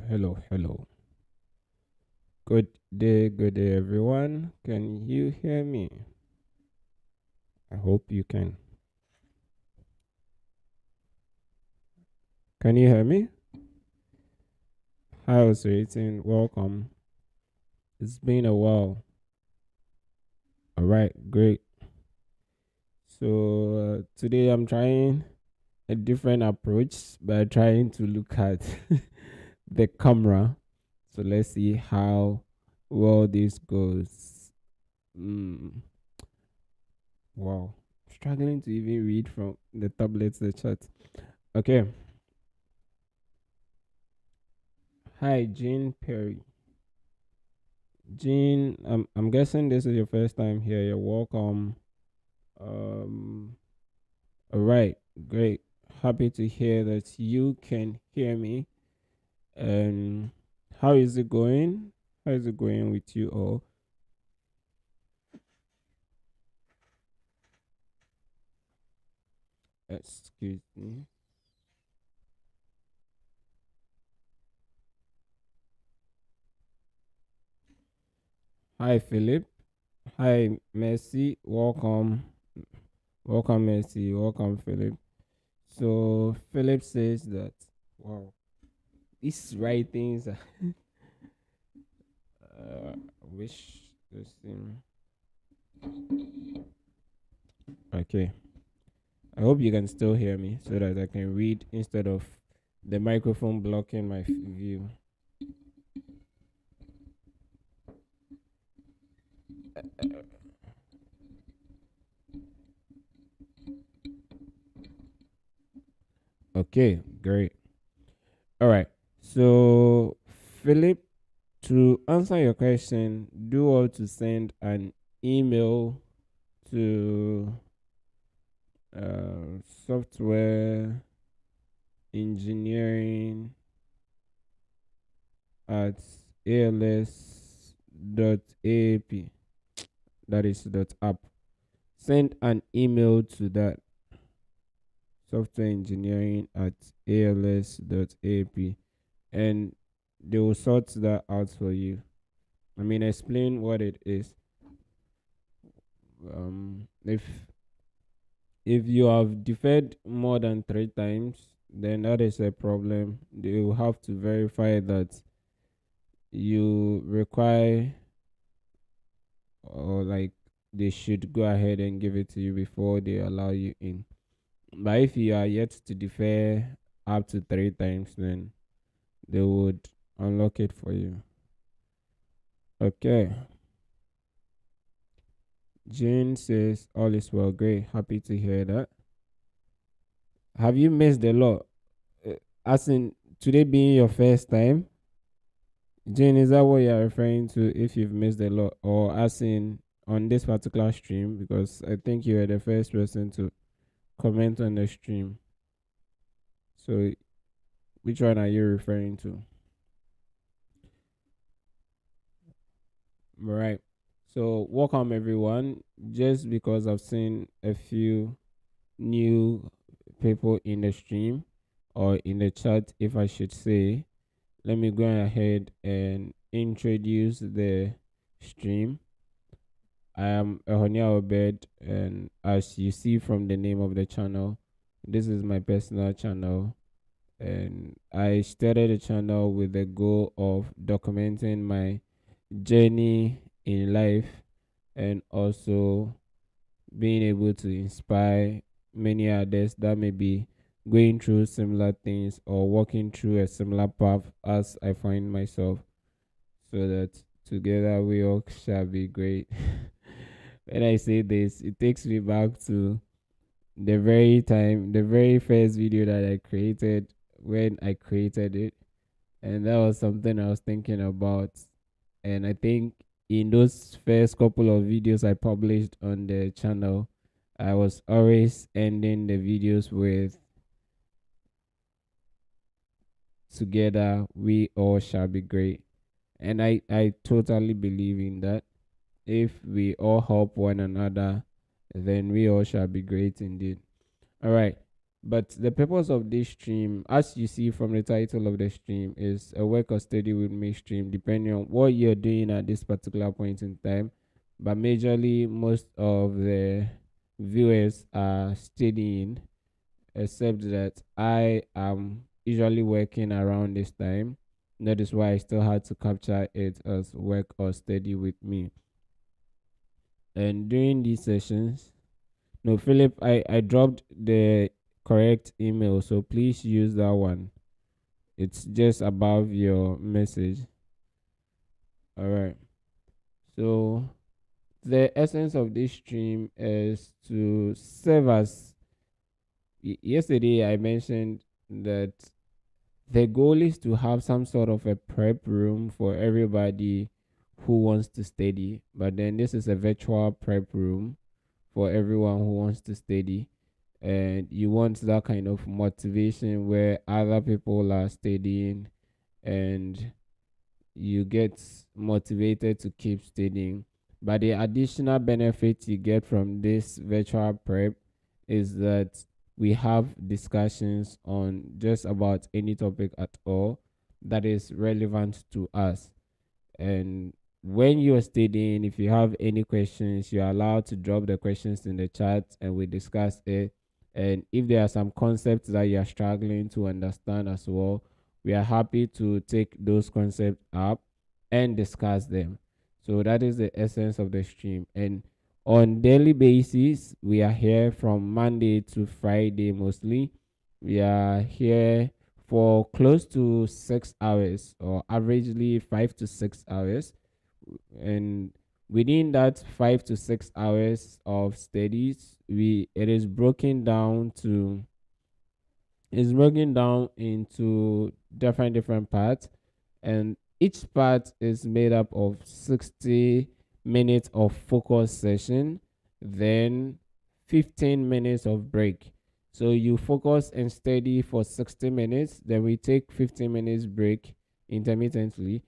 Hello. Good day, everyone. Can you hear me? I hope you can. Can you hear me? Hi, Osiritin. Welcome. It's been a while. All right, great. So today I'm trying a different approach by trying to look at the camera. So let's see how well this goes. Mm, wow. Struggling to even read from the tablet, the chat. Okay. Hi, Jean Perry. Jean, I'm guessing this is your first time here. You're welcome. Um, all right, great. Happy to hear that you can hear me. And how is it going? How is it going with you all? Excuse me. Hi, Philip. Hi, Mercy. Welcome. Welcome, Mercy. Welcome, Philip. So, Philip says that, wow, these writings wish this thing. Okay. I hope you can still hear me so that I can read instead of the microphone blocking my view. Okay, great. All right. So, Philip, to answer your question, do all to send an email to software engineering at als.aap. That is dot app. Send an email to that software engineering at als.aap, and they will sort that out for you. I mean, explain what it is. If you have deferred more than 3 times, then that is a problem. They will have to verify that you require, or like they should go ahead and give it to you before they allow you in. But if you are yet to defer up to 3 times, then they would unlock it for you. Okay. Jane says all is well. Great. Happy to hear that. Have you missed a lot? Uh, As in today being your first time? Jane, is that what you're referring to if you've missed a lot? Or as in on this particular stream? Because I think you were the first person to comment on the stream. So which one are you referring to? Right. So welcome everyone. Just because I've seen a few new people in the stream or in the chat, if I should say, let me go ahead and introduce the stream. I am Ehonia Obed, and as you see from the name of the channel, this is my personal channel. And I started the channel with the goal of documenting my journey in life and also being able to inspire many others that may be going through similar things or walking through a similar path as I find myself, so that together we all shall be great. When I say this, it takes me back to the very first video that I created when I created it. And that was something I was thinking about. And I think in those first couple of videos I published on the channel, I was always ending the videos with together we all shall be great. And I totally believe in that. If we all help one another, then we all shall be great indeed. All right. But the purpose of this stream, as you see from the title of the stream, is a work or study with me stream, depending on what you're doing at this particular point in time. But majorly, most of the viewers are studying, except that I am usually working around this time. That is why I still had to capture it as work or study with me. And during these sessions, no, Philip, I dropped the correct email, so please use that one. It's just above your message. All right. So the essence of this stream is to serve as. Yesterday, I mentioned that the goal is to have some sort of a prep room for everybody who wants to study. But then this is a virtual prep room for everyone who wants to study, and you want that kind of motivation where other people are studying and you get motivated to keep studying. But the additional benefit you get from this virtual prep is that we have discussions on just about any topic at all that is relevant to us. And when you're studying, if you have any questions, you're allowed to drop the questions in the chat and we discuss it. And if there are some concepts that you're struggling to understand as well, we are happy to take those concepts up and discuss them. So that is the essence of the stream. And on daily basis, we are here from Monday to Friday mostly. We are here for close to 6 hours, or averagely 5 to 6 hours. And within that 5 to 6 hours of studies, it is broken down to it's broken down into different parts, and each part is made up of 60 minutes of focus session, then 15 minutes of break. So you focus and study for 60 minutes, then we take 15 minutes break intermittently.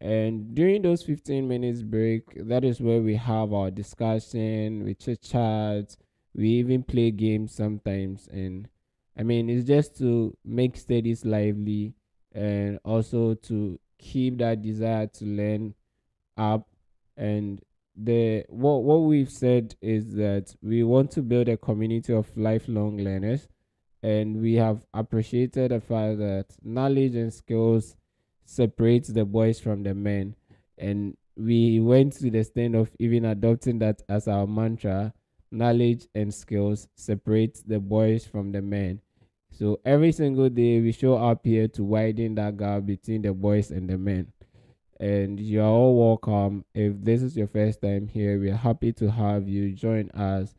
And during those 15 minutes break, that is where we have our discussion, we chit chat, we even play games sometimes. And I mean, it's just to make studies lively and also to keep that desire to learn up. And the what we've said is that we want to build a community of lifelong learners, and we have appreciated the fact that knowledge and skills separates the boys from the men. And we went to the extent of even adopting that as our mantra: knowledge and skills separate the boys from the men. So every single day we show up here to widen that gap between the boys and the men. And you're all welcome. If this is your first time here, we're happy to have you join us.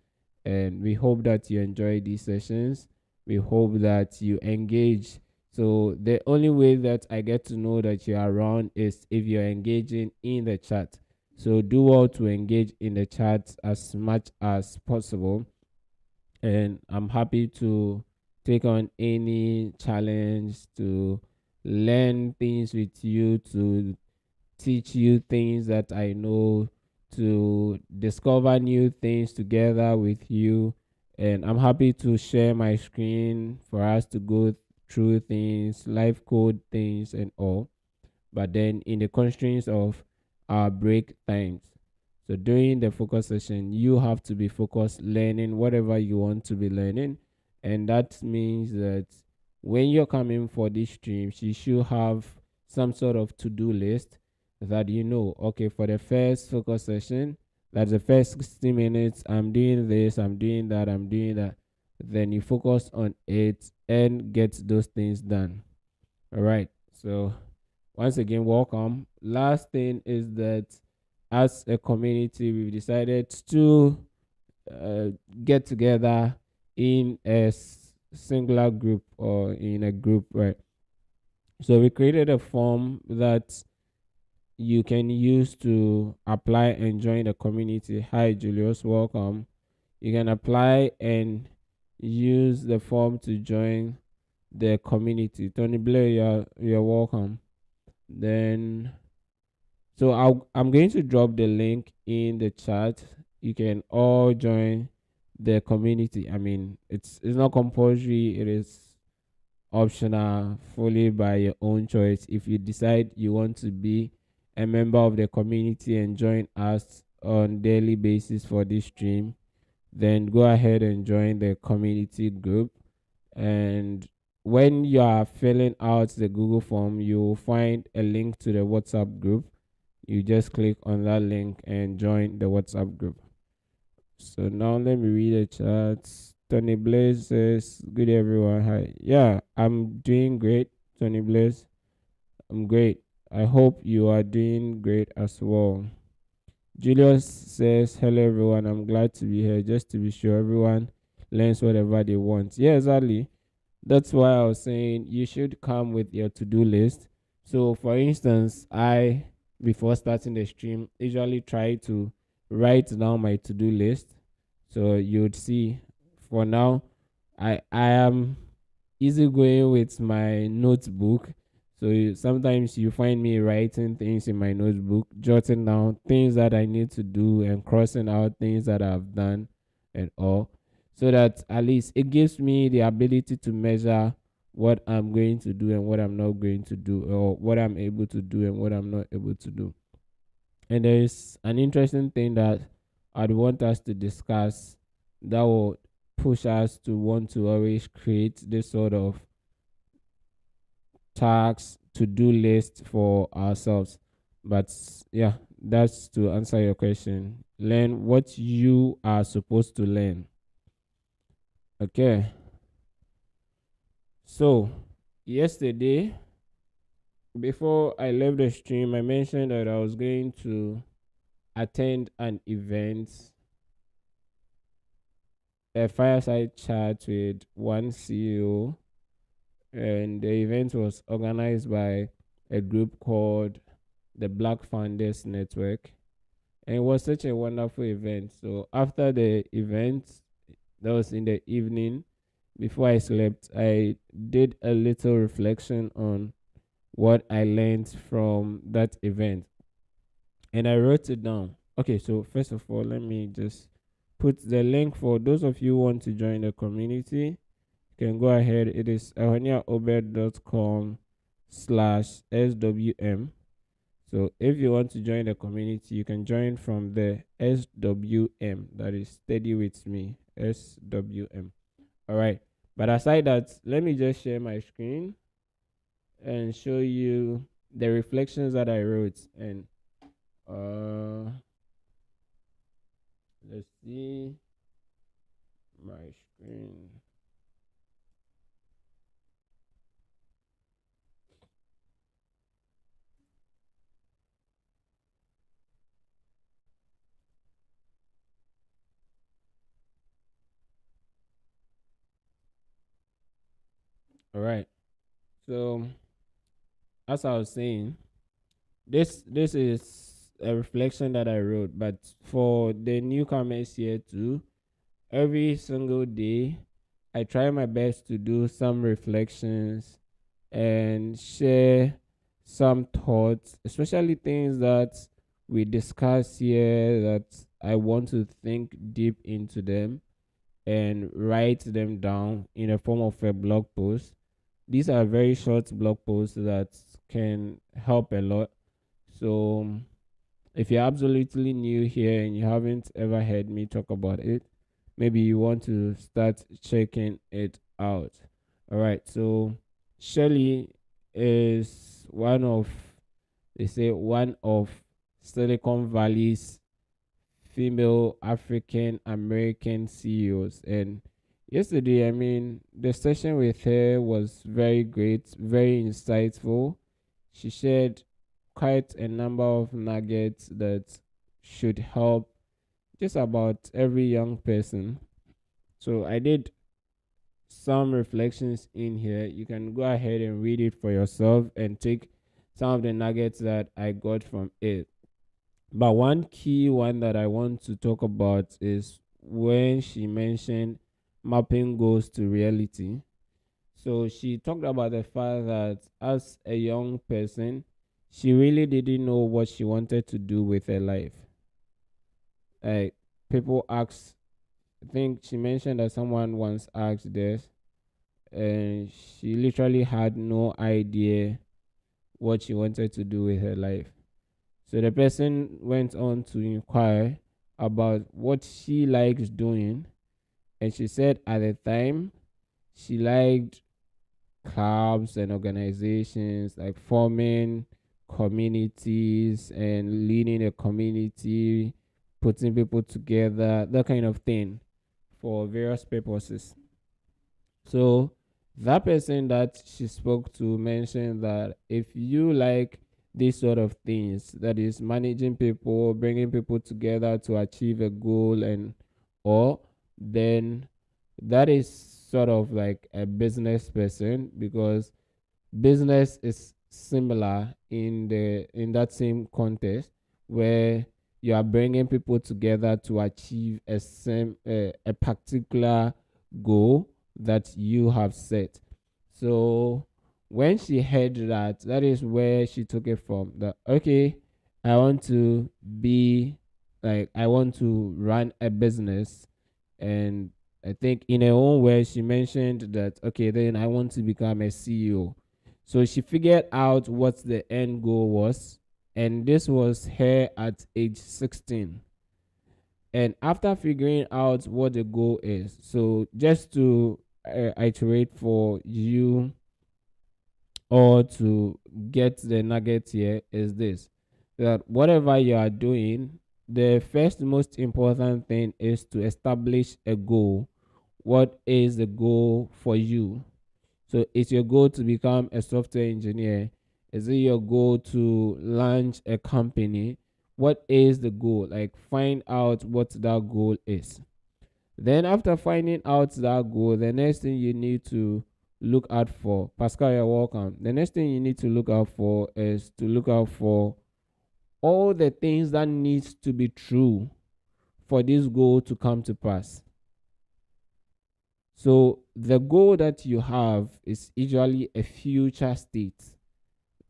And we hope that you enjoy these sessions. We hope that you engage. So the only way that I get to know that you're around is if you're engaging in the chat. So do well to engage in the chat as much as possible. And I'm happy to take on any challenge to learn things with you, to teach you things that I know, to discover new things together with you. And I'm happy to share my screen for us to go through things, live code things, and all. But then, in the constraints of our break times. So, during the focus session, you have to be focused learning whatever you want to be learning. And that means that when you're coming for this stream, you should have some sort of to-do list that you know, okay, for the first focus session, that's the first 60 minutes, I'm doing this, I'm doing that, I'm doing that. Then you focus on it and get those things done. All right. So once again, welcome. Last thing is that as a community, we've decided to uh, get together in a singular group or in a group, right? So we created a form that you can use to apply and join the community. Hi, Julius, welcome. You can apply and use the form to join the community. Tony Blair, you're welcome. Then, so I'm going to drop the link in the chat. You can all join the community. I mean, it's not compulsory, it is optional, fully by your own choice. If you decide you want to be a member of the community and join us on daily basis for this stream, then go ahead and join the community group. And when you are filling out the Google form, you'll find a link to the WhatsApp group. You just click on that link and join the WhatsApp group. So now let me read the chats. Tony Blaze says, "Good day, everyone. Hi. Yeah, I'm doing great, Tony Blaze. I'm great. I hope you are doing great as well." Julius says, "Hello, everyone. I'm glad to be here just to be sure everyone learns whatever they want." Yeah, exactly. That's why I was saying you should come with your to do list. So, for instance, before starting the stream, usually try to write down my to do list. So, you'd see for now, I am easygoing with my notebook. So, sometimes you find me writing things in my notebook, jotting down things that I need to do and crossing out things that I've done and all, so that at least it gives me the ability to measure what I'm going to do and what I'm not going to do, or what I'm able to do and what I'm not able to do. And there is an interesting thing that I'd want us to discuss that will push us to want to always create this sort of tasks to do list for ourselves. But yeah, that's to answer your question. Learn what you are supposed to learn. Okay. So, yesterday, before I left the stream, I mentioned that I was going to attend an event, a fireside chat with one CEO, and the event was organized by a group called the Black Founders Network. And it was such a wonderful event. So, after the event, that was in the evening, before I slept, I did a little reflection on what I learned from that event, and I wrote it down. Okay, so first of all, let me just put the link for those of you who want to join the community. You can go ahead. It is ahoniaobed.com/SWM. So if you want to join the community, you can join from the SWM. That is steady with me. SWM. All right. But aside that, let me just share my screen and show you the reflections that I wrote. And let's see my screen. All right. So as I was saying, this is a reflection that I wrote, but for the newcomers here too, every single day I try my best to do some reflections and share some thoughts, especially things that we discuss here that I want to think deep into them and write them down in a form of a blog post. These are very short blog posts that can help a lot. So, if you're absolutely new here and you haven't ever heard me talk about it, maybe you want to start checking it out. All right. So, Shelly is they say, one of Silicon Valley's female African American CEOs. And yesterday, I mean, the session with her was very great, very insightful. She shared quite a number of nuggets that should help just about every young person. So I did some reflections in here. You can go ahead and read it for yourself and take some of the nuggets that I got from it. But one key one that I want to talk about is when she mentioned mapping goals to reality. So she talked about the fact that as a young person, she really didn't know what she wanted to do with her life. Like, people ask I think she mentioned that someone once asked this, and she literally had no idea what she wanted to do with her life. So the person went on to inquire about what she likes doing, and she said at the time she liked clubs and organizations, like forming communities and leading a community, putting people together, that kind of thing for various purposes. So that person that she spoke to mentioned that if you like these sort of things, that is managing people, bringing people together to achieve a goal, and or then that is sort of like a business person, because business is similar in that same context where you are bringing people together to achieve a particular goal that you have set. So when she heard that, that is where she took it from. That okay, I want to be like, I want to run a business. And I think in her own words, she mentioned that okay, then I want to become a CEO. So she figured out what the end goal was, and this was her at age 16. And after figuring out what the goal is, so just to iterate for you, or to get the nugget here, is this: that whatever you are doing, the first most important thing is to establish a goal. What is the goal for you? So is your goal to become a software engineer? Is it your goal to launch a company? What is the goal? Like, find out what that goal is. Then after finding out that goal, the next thing you need to look out for, Pascal, you're welcome. The next thing you need to look out for is to look out for all the things that needs to be true for this goal to come to pass. So the goal that you have is usually a future state,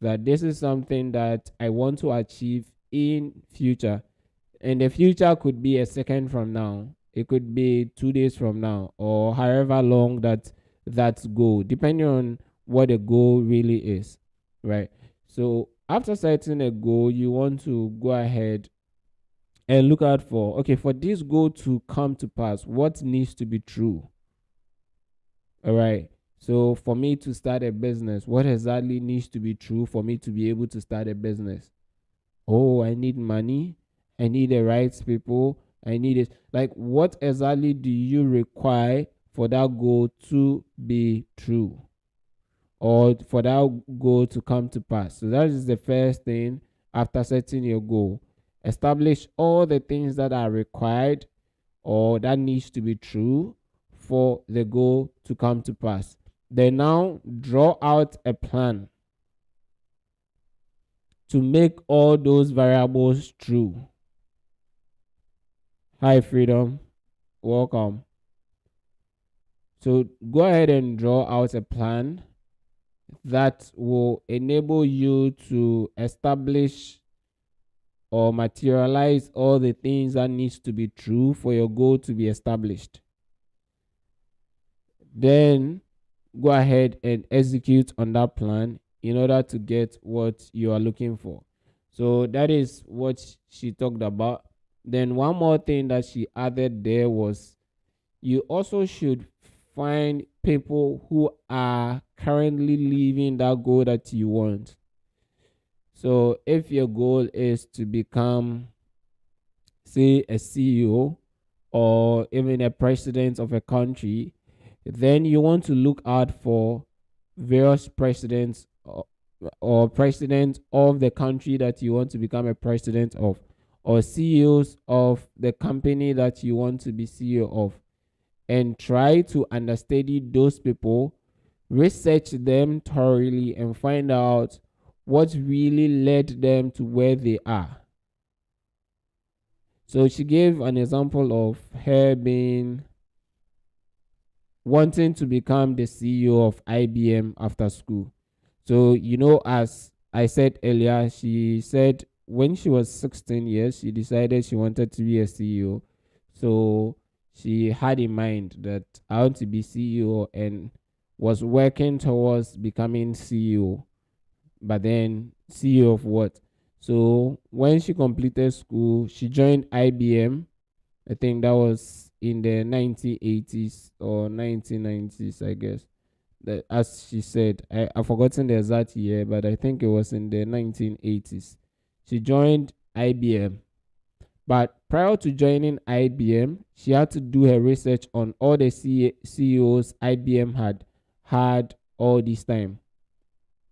that this is something that I want to achieve in future. And the future could be a second from now. It could be 2 days from now, or however long that's goal, depending on what the goal really is, right? So after setting a goal, you want to go ahead and look out for, okay, for this goal to come to pass, what needs to be true? All right. So for me to start a business, what exactly needs to be true for me to be able to start a business? Oh, I need money. I need the right people. I need it. Like, what exactly do you require for that goal to be true, or for that goal to come to pass? So that is the first thing after setting your goal. Establish all the things that are required or that needs to be true for the goal to come to pass. Then now draw out a plan to make all those variables true. Hi, Freedom. Welcome. So go ahead and draw out a plan that will enable you to establish or materialize all the things that needs to be true for your goal to be established. Then go ahead and execute on that plan in order to get what you are looking for. So that is what she talked about. Then one more thing that she added there was, you also should find people who are currently living that goal that you want. So if your goal is to become, say, a CEO or even a president of a country, then you want to look out for various presidents, or president of the country that you want to become a president of, or CEOs of the company that you want to be CEO of, and try to understudy those people, research them thoroughly, and find out what really led them to where they are. So she gave an example of her wanting to become the CEO of IBM after school. So, as I said earlier, she said when she was 16 years, she decided she wanted to be a CEO. So she had in mind that I want to be CEO and was working towards becoming CEO. But then CEO of what? So when she completed school, she joined IBM. I think that was in the 1980s or 1990s, I guess. That, as she said, I've forgotten the exact year, but I think it was in the 1980s. She joined IBM. But prior to joining IBM, she had to do her research on all the CEOs IBM had all this time,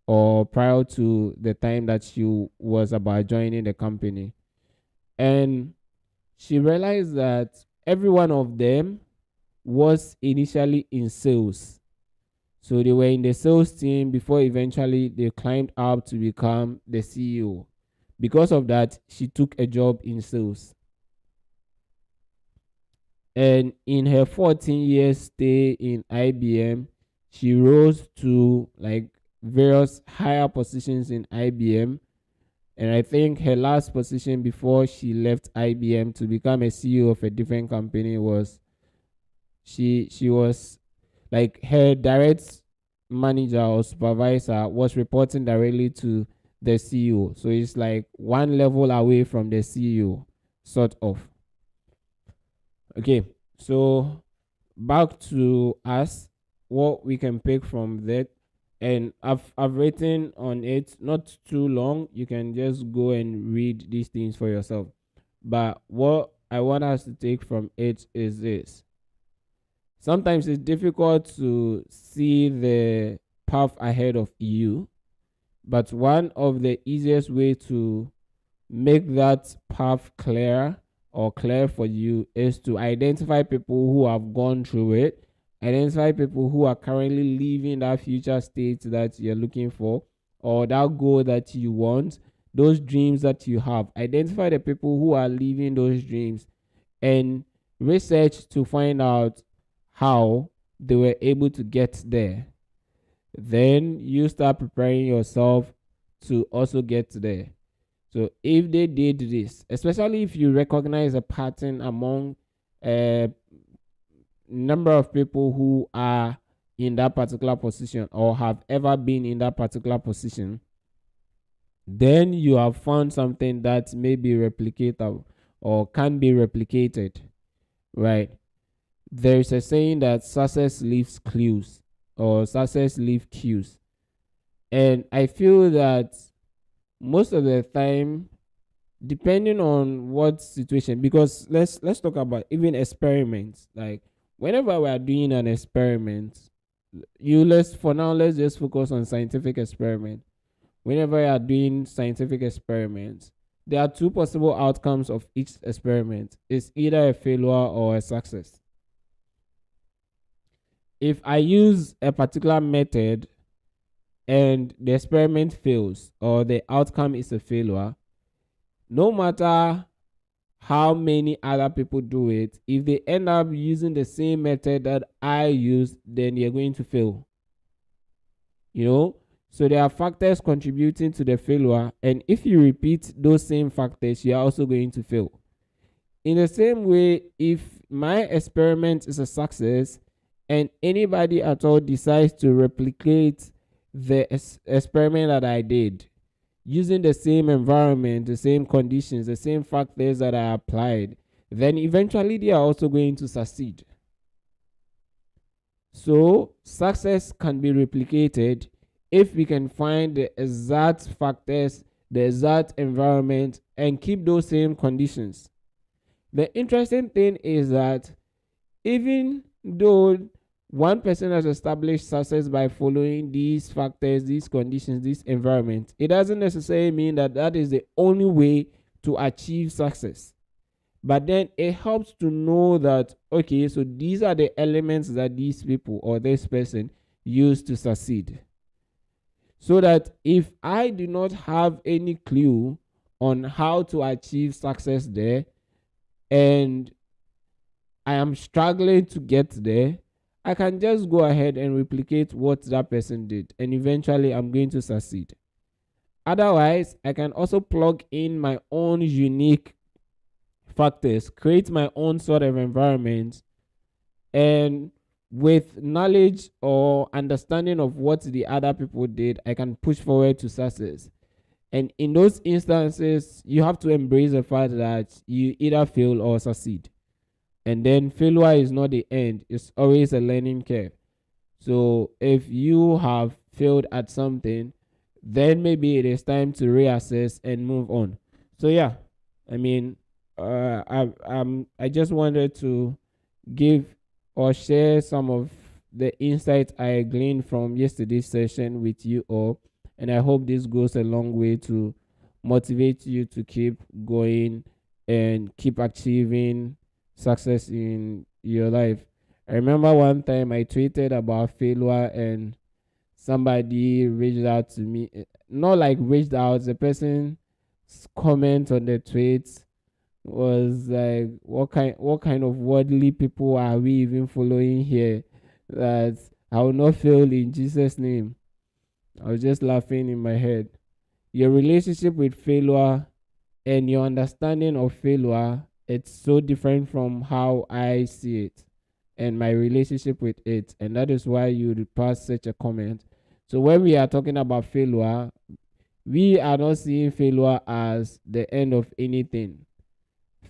or prior to the time that she was about joining the company. And she realized that every one of them was initially in sales. So they were in the sales team before eventually they climbed up to become the CEO. Because of that, she took a job in sales. And in her 14 years stay in IBM, she rose to like various higher positions in IBM. And I think her last position before she left IBM to become a CEO of a different company was she was like her direct manager or supervisor was reporting directly to the CEO. So it's like one level away from the CEO, sort of. Okay, so back to us, what we can pick from that. And I've written on it, not too long. You can just go and read these things for yourself. But what I want us to take from it is this. Sometimes it's difficult to see the path ahead of you, but one of the easiest way to make that path clear or clear for you is to identify people who have gone through it, identify people who are currently living that future state that you're looking for, or that goal that you want, those dreams that you have. Identify the people who are living those dreams and research to find out how they were able to get there. Then you start preparing yourself to also get there. So if they did this, especially if you recognize a pattern among a number of people who are in that particular position or have ever been in that particular position, then you have found something that may be replicatable or can be replicated, right? There's a saying that success leaves clues or success leaves cues. And I feel that most of the time, depending on what situation, because let's talk about even experiments. Like whenever we are doing an experiment, let's just focus on scientific experiment. Whenever you are doing scientific experiments, there are two possible outcomes of each experiment. It's either a failure or a success. If I use a particular method and the experiment fails or the outcome is a failure, no matter how many other people do it, if they end up using the same method that I used, then they're going to fail. So there are factors contributing to the failure, and if you repeat those same factors, you are also going to fail. In the same way, if my experiment is a success and anybody at all decides to replicate the experiment that I did using the same environment, the same conditions, the same factors that I applied, then eventually they are also going to succeed. So success can be replicated if we can find the exact factors, the exact environment, and keep those same conditions. The interesting thing is that even though one person has established success by following these factors, these conditions, this environment, it doesn't necessarily mean that that is the only way to achieve success. But then it helps to know that, okay, so these are the elements that these people or this person use to succeed. So that if I do not have any clue on how to achieve success there, and I am struggling to get there, I can just go ahead and replicate what that person did, and eventually I'm going to succeed. Otherwise, I can also plug in my own unique factors, create my own sort of environment And with knowledge or understanding of what the other people did, I can push forward to success. And in those instances, you have to embrace the fact that you either fail or succeed. And then failure is not the end, it's always a learning curve. So if you have failed at something, then maybe it is time to reassess and move on. So yeah, I mean, I just wanted to give or share some of the insights I gleaned from yesterday's session with you all, and I hope this goes a long way to motivate you to keep going and keep achieving success in your life. I remember one time I tweeted about failure and somebody reached out to me. Not like reached out, the person's comment on the tweet was like, what kind of worldly people are we even following here? That I will not fail in Jesus' name. I was just laughing in my head. Your relationship with failure and your understanding of failure, it's so different from how I see it and my relationship with it, and that is why you would pass such a comment. So when we are talking about failure, we are not seeing failure as the end of anything.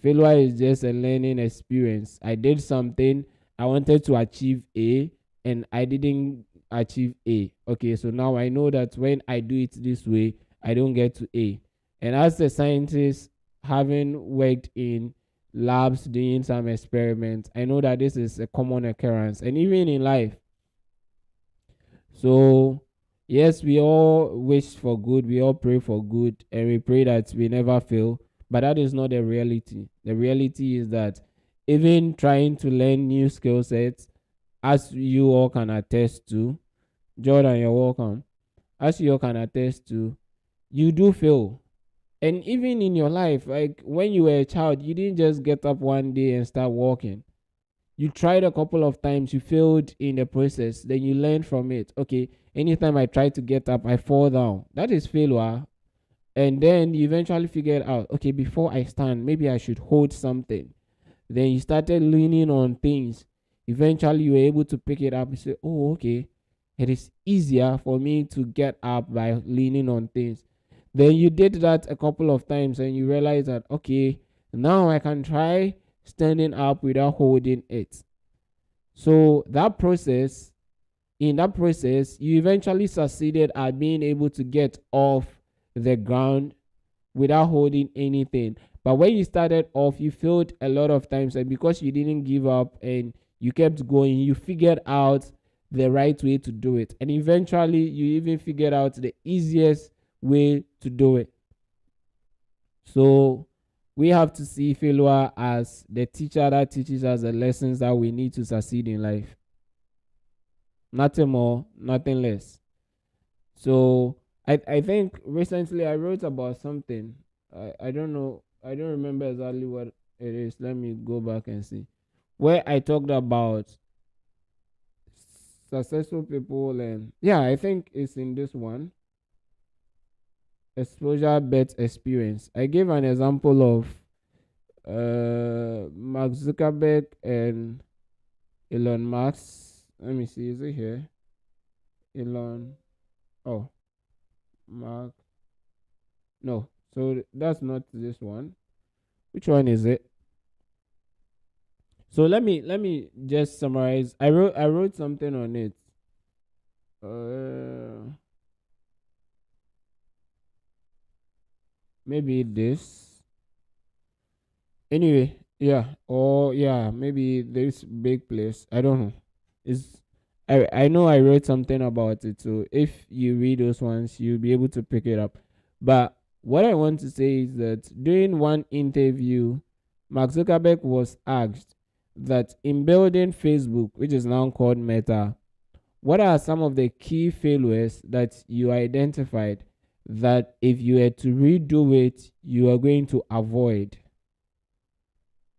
Failure is just a learning experience. I did something, I wanted to achieve A, and I didn't achieve A. Okay, so now I know that when I do it this way, I don't get to A. And as a scientist, having worked in labs doing some experiments, I know that this is a common occurrence, and even in life. So yes, we all wish for good, we all pray for good, and we pray that we never fail. But that is not the reality. The reality is that even trying to learn new skill sets, as you all can attest to, Jordan, you're welcome. As you all can attest to, you do fail. And even in your life, like when you were a child, you didn't just get up one day and start walking. You tried a couple of times, you failed in the process, then you learn from it. Okay, anytime I try to get up, I fall down. That is failure. And then you eventually figured out, okay, before I stand, maybe I should hold something. Then you started leaning on things. Eventually, you were able to pick it up and say, oh, okay, it is easier for me to get up by leaning on things. Then you did that a couple of times and you realize that, okay, now I can try standing up without holding it. So in that process, you eventually succeeded at being able to get off the ground without holding anything. But when you started off, you failed a lot of times, and because you didn't give up and you kept going, you figured out the right way to do it. And eventually, you even figured out the easiest way to do it. So we have to see failure as the teacher that teaches us the lessons that we need to succeed in life. Nothing more, nothing less. So I think recently I wrote about something. I don't know. I don't remember exactly what it is. Let me go back and see. Where I talked about successful people, and yeah, I think it's in this one. Exposure bet experience. I gave an example of Mark Zuckerberg and Elon Musk. Let me see, is it here? Elon. Oh, Mark. No, so that's not this one. Which one is it? So let me just summarize. I wrote something on it. Maybe this. Anyway, yeah, or yeah, maybe this big place. I don't know. It's I know I wrote something about it, so if you read those ones, you'll be able to pick it up. But what I want to say is that during one interview, Mark Zuckerberg was asked that in building Facebook, which is now called Meta, what are some of the key failures that you identified that if you were to redo it, you are going to avoid?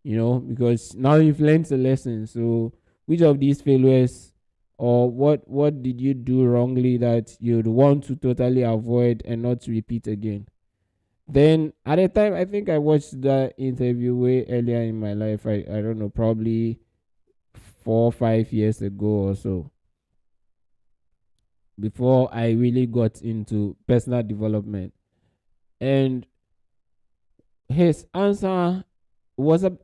Because now you've learned the lesson. So which of these failures, or what did you do wrongly that you'd want to totally avoid and not repeat again? Then at the time, I think I watched that interview way earlier in my life. I don't know, probably 4 or 5 years ago or so, before I really got into personal development. And his answer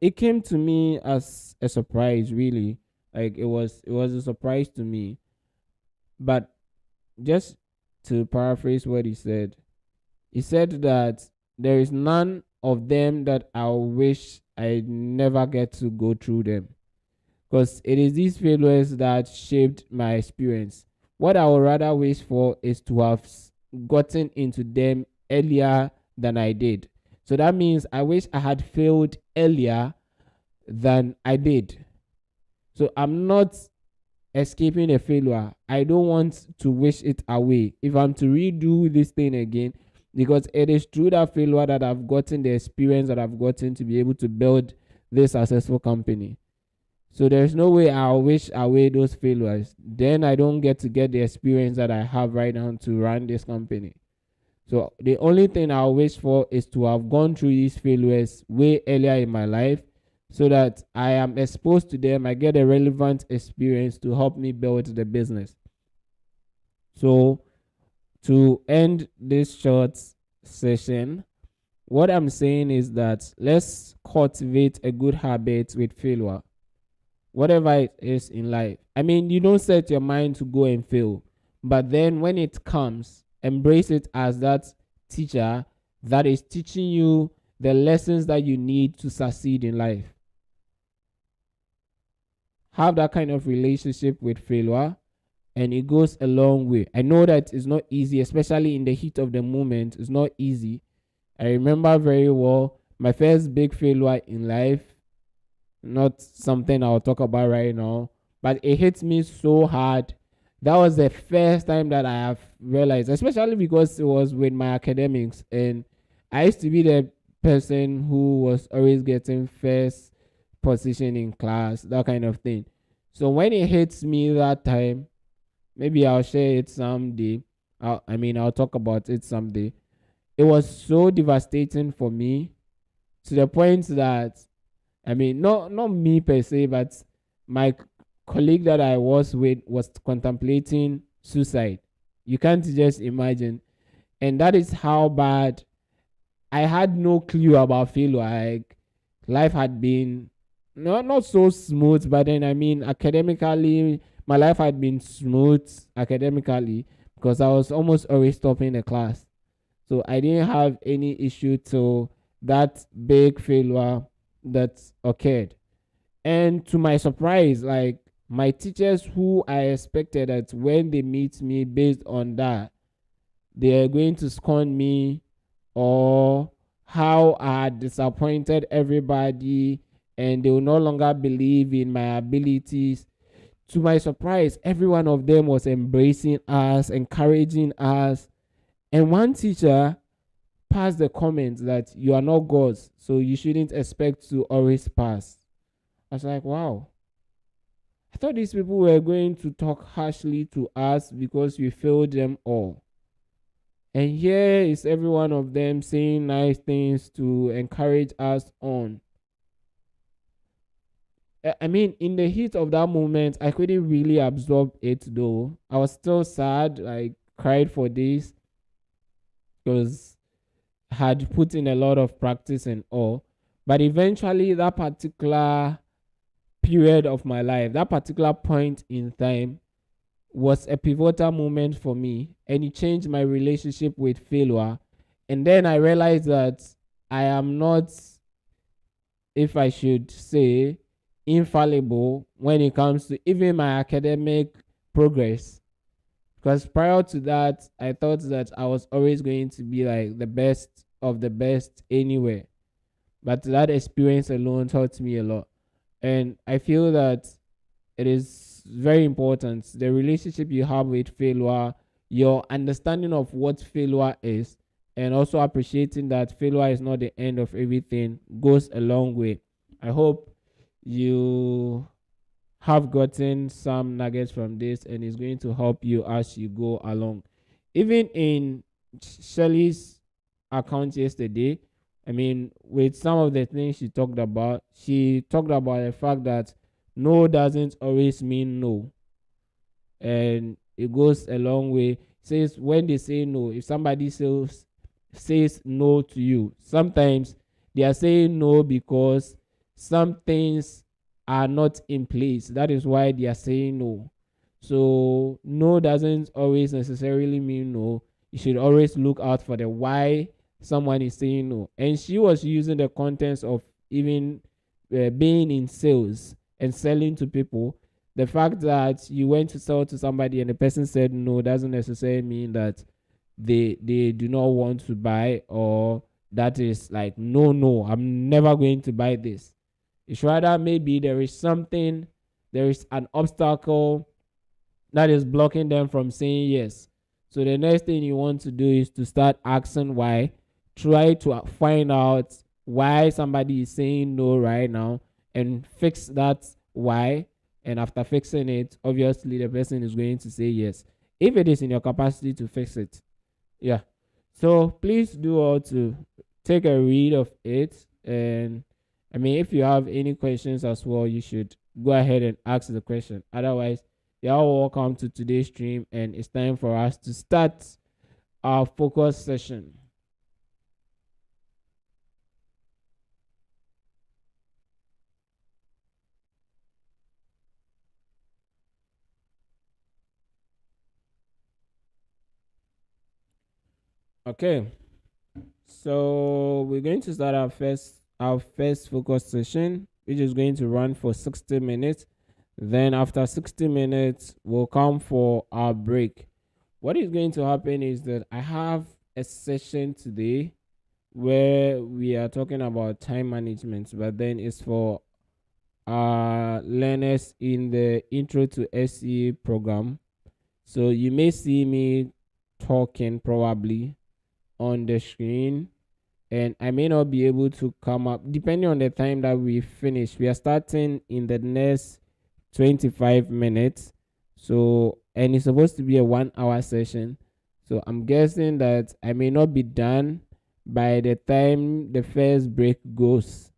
it came to me as a surprise, really. Like it was a surprise to me. But just to paraphrase what he said that there is none of them that I wish I never get to go through them, because it is these failures that shaped my experience. What I would rather wish for is to have gotten into them earlier than I did. So that means I wish I had failed earlier than I did. So I'm not escaping a failure. I don't want to wish it away. If I'm to redo this thing again, because it is through that failure that I've gotten the experience that I've gotten to be able to build this successful company. So there's no way I'll wish away those failures. Then I don't get to get the experience that I have right now to run this company. So the only thing I'll wish for is to have gone through these failures way earlier in my life, so that I am exposed to them, I get a relevant experience to help me build the business. So to end this short session, what I'm saying is that let's cultivate a good habit with failure, whatever it is in life. I mean, you don't set your mind to go and fail, but then when it comes, embrace it as that teacher that is teaching you the lessons that you need to succeed in life. Have that kind of relationship with failure, and it goes a long way. I know that it's not easy, especially in the heat of the moment. It's not easy. I remember very well my first big failure in life, not something I'll talk about right now, but it hit me so hard. That was the first time that I have realized, especially because it was with my academics, and I used to be the person who was always getting first position in class, that kind of thing. So when it hits me that time, maybe I'll share it someday. I'll talk about it someday. It was so devastating for me, to the point that, not me per se, but my colleague that I was with was contemplating suicide. You can't just imagine. And that is how bad. I had no clue about failure. Like, life had been not so smooth, but then academically, my life had been smooth academically, because I was almost always topping the class. So I didn't have any issue till that big failure that occurred. And to my surprise, like, my teachers, who I expected that when they meet me based on that, they are going to scorn me, or how I had disappointed everybody, and they will no longer believe in my abilities. To my surprise, every one of them was embracing us, encouraging us. And one teacher passed the comment that you are not gods, so you shouldn't expect to always pass. I was like, wow. I thought these people were going to talk harshly to us because we failed them all. And here is every one of them saying nice things to encourage us on. In the heat of that moment, I couldn't really absorb it though. I was still sad, I cried for days, because I had put in a lot of practice and all. But eventually, that particular period of my life, that particular point in time, was a pivotal moment for me, and it changed my relationship with failure. And then I realized that I am not, if I should say, infallible when it comes to even my academic progress. Because prior to that, I thought that I was always going to be like the best of the best anywhere. But that experience alone taught me a lot. And I feel that it is very important. The relationship you have with failure, your understanding of what failure is, and also appreciating that failure is not the end of everything, goes a long way. I hope you have gotten some nuggets from this, and it's going to help you as you go along. Even in Shelly's account yesterday, with some of the things she talked about the fact that no doesn't always mean no, and it goes a long way. Says when they say no, if somebody says no to you, sometimes they are saying no because some things are not in place. That is why they are saying no. So no doesn't always necessarily mean no. You should always look out for the why someone is saying no. And she was using the contents of even being in sales and selling to people. The fact that you went to sell to somebody and the person said no doesn't necessarily mean that they do not want to buy, or that is like no, I'm never going to buy this. It's rather maybe there is something, there is an obstacle that is blocking them from saying yes. So the next thing you want to do is to start asking why. Try to find out why somebody is saying no right now and fix that why. And after fixing it, obviously the person is going to say yes, if it is in your capacity to fix it. Yeah. So please do all to take a read of it. And I mean, if you have any questions as well, you should go ahead and ask the question. Otherwise, you're all welcome to today's stream, and it's time for us to start our focus session. Okay, so we're going to start our first focus session, which is going to run for 60 minutes. Then after 60 minutes, we'll come for our break. What is going to happen is that I have a session today where we are talking about time management, but then it's for learners in the Intro to SE program. So you may see me talking probably on the screen, and I may not be able to come up depending on the time that we finish. We are starting in the next 25 minutes. So, and it's supposed to be a 1 hour session. So, I'm guessing that I may not be done by the time the first break goes.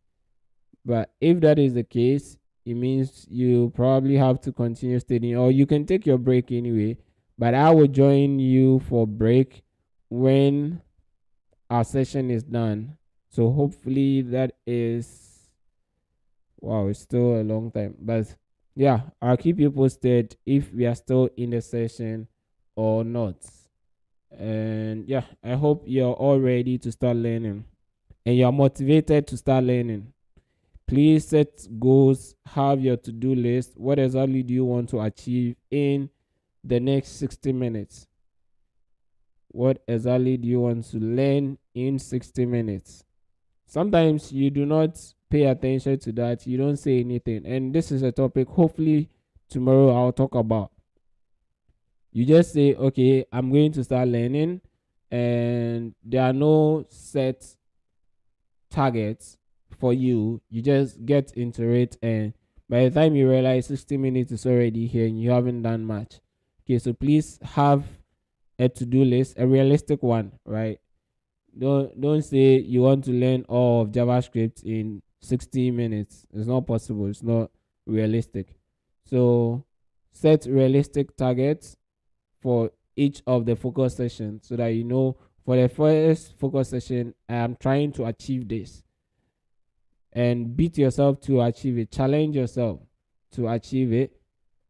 But if that is the case, it means you probably have to continue studying, or you can take your break anyway. But I will join you for break when our session is done. So hopefully that is, wow, it's still a long time. But yeah, I'll keep you posted if we are still in the session or not. And yeah, I hope you're all ready to start learning and you're motivated to start learning. Please set goals, have your to-do list. What exactly do you want to achieve in the next 60 minutes? What exactly do you want to learn in 60 minutes? Sometimes you do not pay attention to that, you don't say anything. And this is a topic hopefully tomorrow I'll talk about. You just say, okay, I'm going to start learning, and there are no set targets for you. You just get into it, and by the time you realize 60 minutes is already here and you haven't done much. Okay, so please have a to-do list, a realistic one, right? Don't say you want to learn all of JavaScript in 60 minutes. It's not possible. It's not realistic. So set realistic targets for each of the focus sessions so that you know, for the first focus session, I am trying to achieve this. And beat yourself to achieve it. Challenge yourself to achieve it.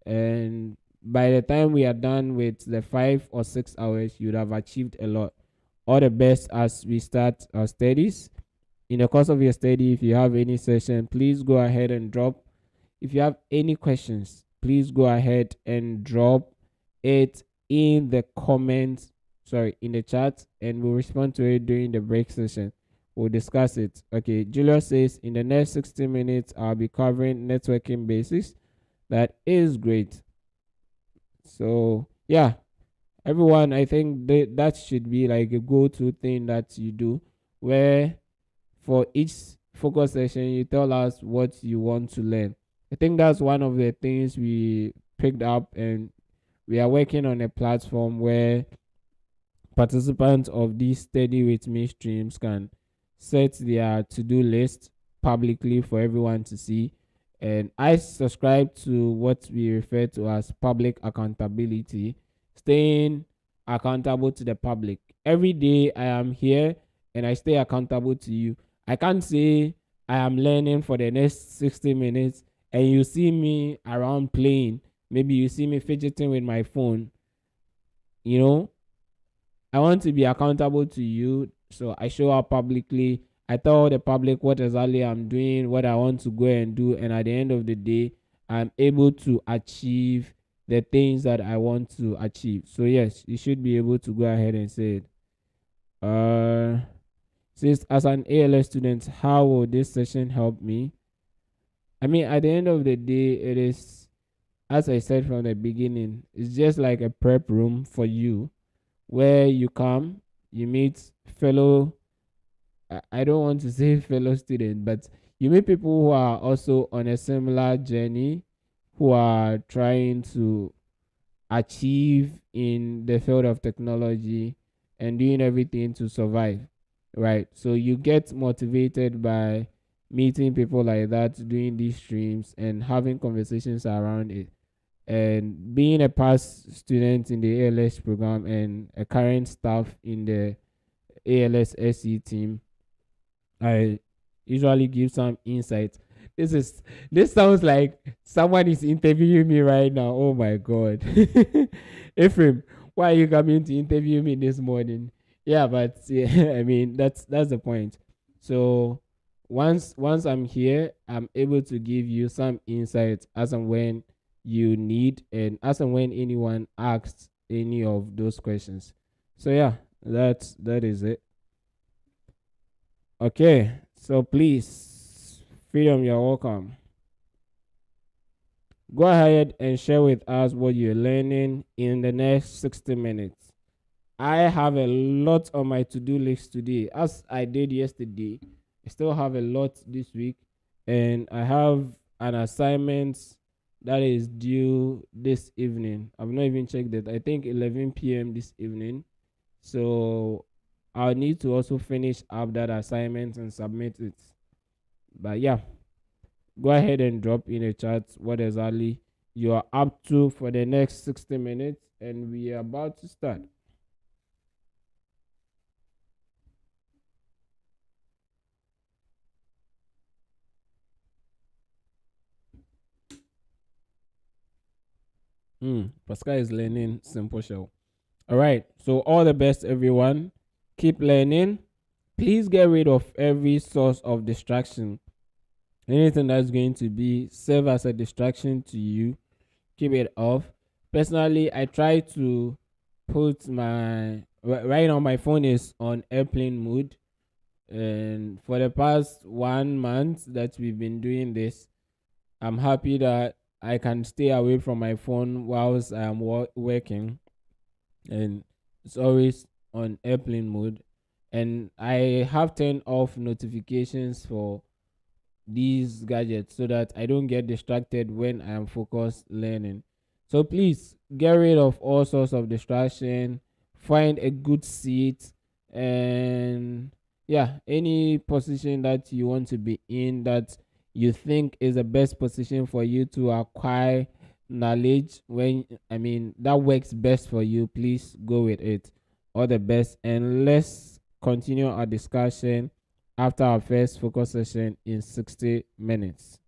And by the time we are done with the 5 or 6 hours, you would have achieved a lot. All the best as we start our studies. In the course of your study, if you have any session, please go ahead and drop. If you have any questions, please go ahead and drop it in the comments, in the chat, and we'll respond to it during the break session. We'll discuss it. Okay, Julius says in the next 60 minutes, I'll be covering networking basics. That is great. So, yeah, everyone, I think that should be like a go-to thing that you do, where for each focus session you tell us what you want to learn. I think that's one of the things we picked up, and we are working on a platform where participants of these Study With Me streams can set their to-do list publicly for everyone to see, And I subscribe to what we refer to as public accountability, staying accountable to the public. Every day I am here and I stay accountable to you. I can't say I am learning for the next 60 minutes and you see me around playing. Maybe you see me fidgeting with my phone. You know, I want to be accountable to you. So I show up publicly. I tell the public what exactly I'm doing, what I want to go and do. And at the end of the day, I'm able to achieve the things that I want to achieve. So yes, you should be able to go ahead and say it. Since as an ALS student, how will this session help me? I mean, at the end of the day, it is, as I said from the beginning, it's just like a prep room for you where you come, you meet fellow, I don't want to say fellow students, but you meet people who are also on a similar journey, who are trying to achieve in the field of technology and doing everything to survive, right? So you get motivated by meeting people like that, doing these streams and having conversations around it. And being a past student in the ALS program and a current staff in the ALS SE team, I usually give some insight. This sounds like someone is interviewing me right now. Oh my god. Ephraim, why are you coming to interview me this morning? Yeah, but yeah, I mean that's the point. So once I'm here, I'm able to give you some insights as and when you need and as and when anyone asks any of those questions. So yeah, that is it. Okay, so please, Freedom, you're welcome. Go ahead and share with us what you're learning in the next 60 minutes. I have a lot on my to-do list today. As I did yesterday, I still have a lot this week, and I have an assignment that is due this evening. I've not even checked it. I think 11 p.m. this evening. So I'll need to also finish up that assignment and submit it. But yeah, go ahead and drop in a chat what exactly you are up to for the next 60 minutes, and we are about to start. Pascal is learning Simple Shell. All right, so all the best, everyone. Keep learning. Please get rid of every source of distraction. Anything that's going to be serve as a distraction to you, keep it off. Personally, I try to put right now my phone is on airplane mode, and for the past 1 month that we've been doing this, I'm happy that I can stay away from my phone whilst I am working, and it's always on airplane mode. And I have turned off notifications for these gadgets so that I don't get distracted when I am focused learning. So please get rid of all sorts of distraction, find a good seat, and yeah, any position that you want to be in that you think is the best position for you to acquire knowledge, when I mean that works best for you, please go with it. All the best, and let's continue our discussion after our first focus session in 60 minutes.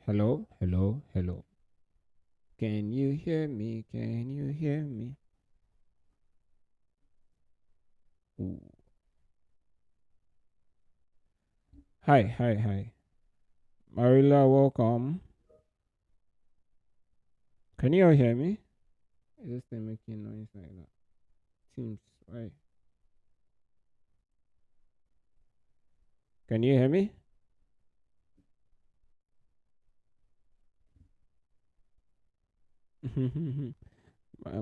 Hello, hello, hello. Can you hear me? Can you hear me? Ooh. Hi, hi, hi. Marilla, welcome. Can you all hear me? Is this thing making noise like that? Seems right. Can you hear me?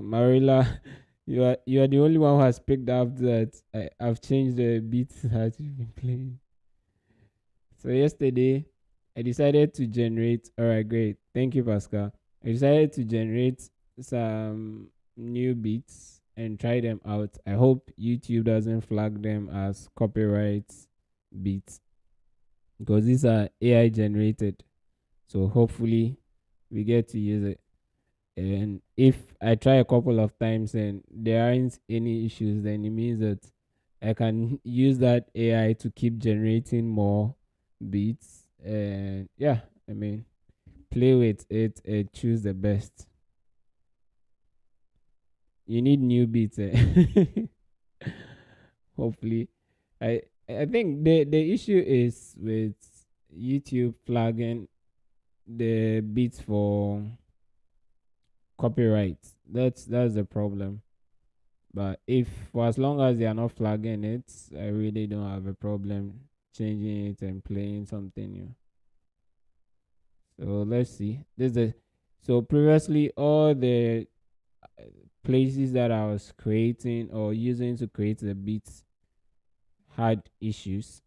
Marilla, you are the only one who has picked up that I've changed the beats that you've been playing. So yesterday, I decided to generate. All right, great. Thank you, Pascal. I decided to generate some new beats and try them out. I hope YouTube doesn't flag them as copyright beats because these are AI generated. So hopefully, we get to use it. And if I try a couple of times and there aren't any issues, then it means that I can use that AI to keep generating more beats. And yeah, I mean, play with it and choose the best. You need new beats. Hopefully, I I think the issue is with YouTube flagging the beats for copyright. That's the problem. But if for as long as they are not flagging it, I really don't have a problem changing it and playing something new. So let's see. So previously all the places that I was creating or using to create the beats had issues.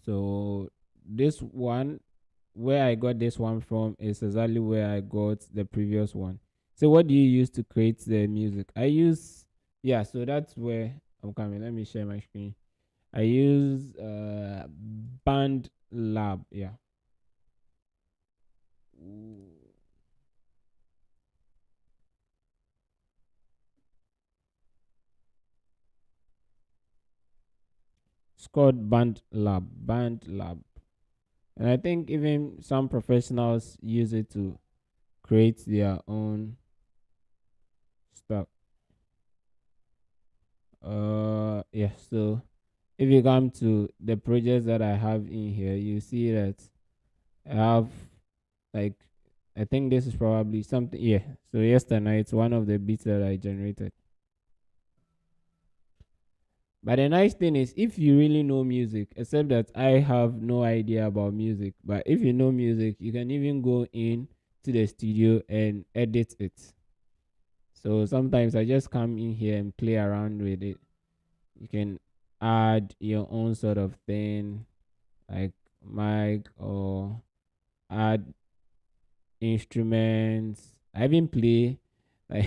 So this one, where I got this one from, is exactly where I got the previous one. So what do you use to create the music? I use, yeah, so that's where I'm coming. Let me share my screen. I use Band Lab. Yeah. Ooh. It's called Band Lab. Band Lab. And I think even some professionals use it to create their own stuff. Yeah, so if you come to the projects that I have in here, you see that I have like, I think this is probably something. Yeah, so yesterday it's one of the beats that I generated. But the nice thing is, if you really know music, except that I have no idea about music, but if you know music, you can even go in to the studio and edit it. So sometimes I just come in here and play around with it. You can add your own sort of thing, like mic, or add instruments. I even play, like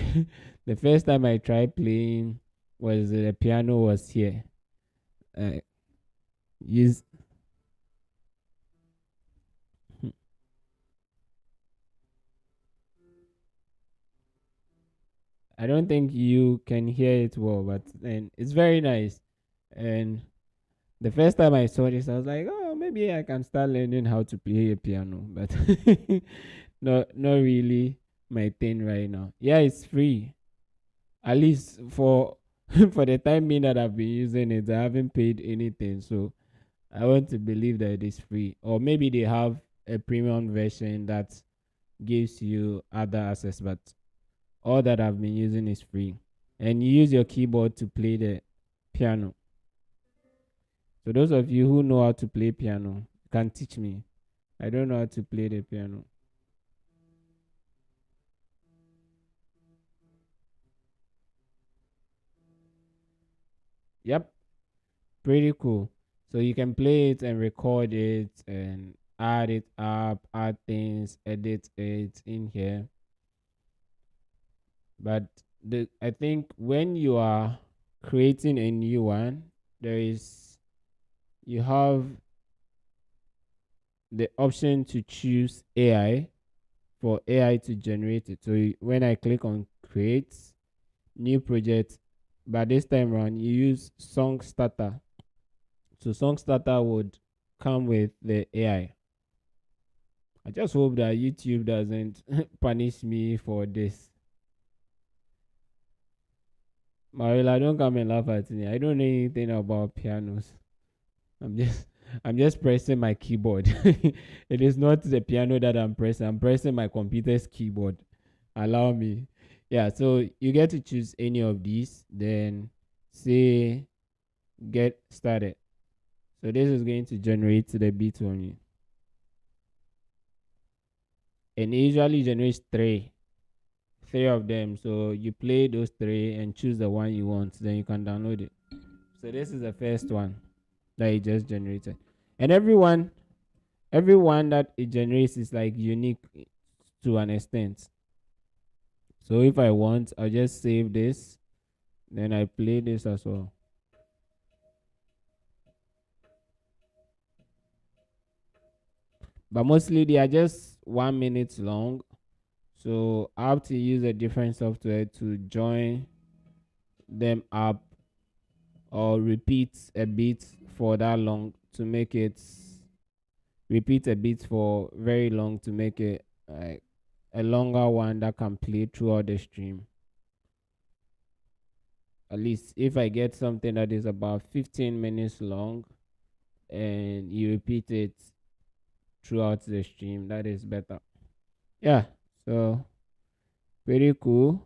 the first time I tried playing was the piano was here. Uh, use I don't think you can hear it well, but then it's very nice. And the first time I saw this, I was like, oh, maybe I can start learning how to play a piano, but not really my thing right now. Yeah, it's free. At least for for the time being that I've been using it, I haven't paid anything. So I want to believe that it is free. Or maybe they have a premium version that gives you other access, but all that I've been using is free. And you use your keyboard to play the piano. So those of you who know how to play piano can teach me. I don't know how to play the piano. Yep, pretty cool. So you can play it and record it and add it up, add things, edit it in here. But the I think when you are creating a new one, there is you have the option to choose AI for AI to generate it. So when I click on create new project, but this time around you use Song Starter. So Song Starter would come with the AI. I just hope that YouTube doesn't punish me for this. Marilla, don't come and laugh at me. I don't know anything about pianos. I'm just I'm just pressing my keyboard. It is not the piano that I'm pressing. I'm pressing my computer's keyboard. Allow me. Yeah, so you get to choose any of these, then say get started. So this is going to generate the beat on you. And it usually generates three of them. So you play those three and choose the one you want. Then you can download it. So this is the first one that it just generated. And everyone that it generates is like unique to an extent. So if I want, I'll just save this. Then I play this as well. But mostly they are just 1 minute long. So I have to use a different software to join them up or repeat a beat for that long to make it repeat a beat for very long to make it like a longer one that can play throughout the stream. At least if I get something that is about 15 minutes long and you repeat it throughout the stream, that is better. Yeah, so pretty cool.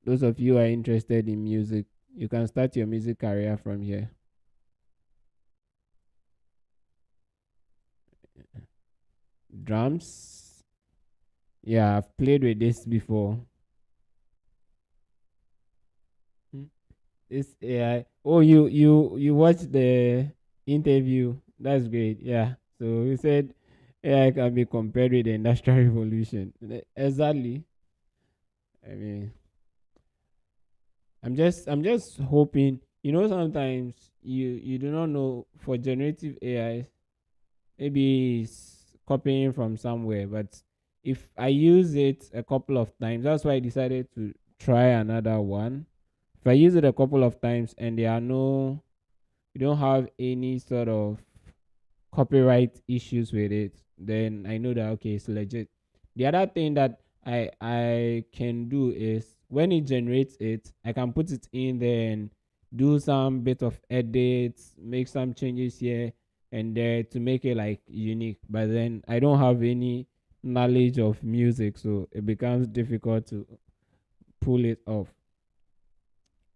Those of you who are interested in music, you can start your music career from here. Drums. Yeah, I've played with this before. Hmm. This AI. Oh, you watched the interview. That's great. Yeah. So you said AI can be compared with the industrial revolution. Exactly. I mean, I'm just hoping. Sometimes you do not know for generative AI. Maybe it's copying from somewhere, but if I use it a couple of times, that's why I decided to try another one. If I use it a couple of times and you don't have any sort of copyright issues with it, then I know that okay, it's legit. The other thing that I can do is when it generates it, I can put it in there and do some bit of edits, make some changes here and there to make it like unique. But then I don't have any knowledge of music, so it becomes difficult to pull it off.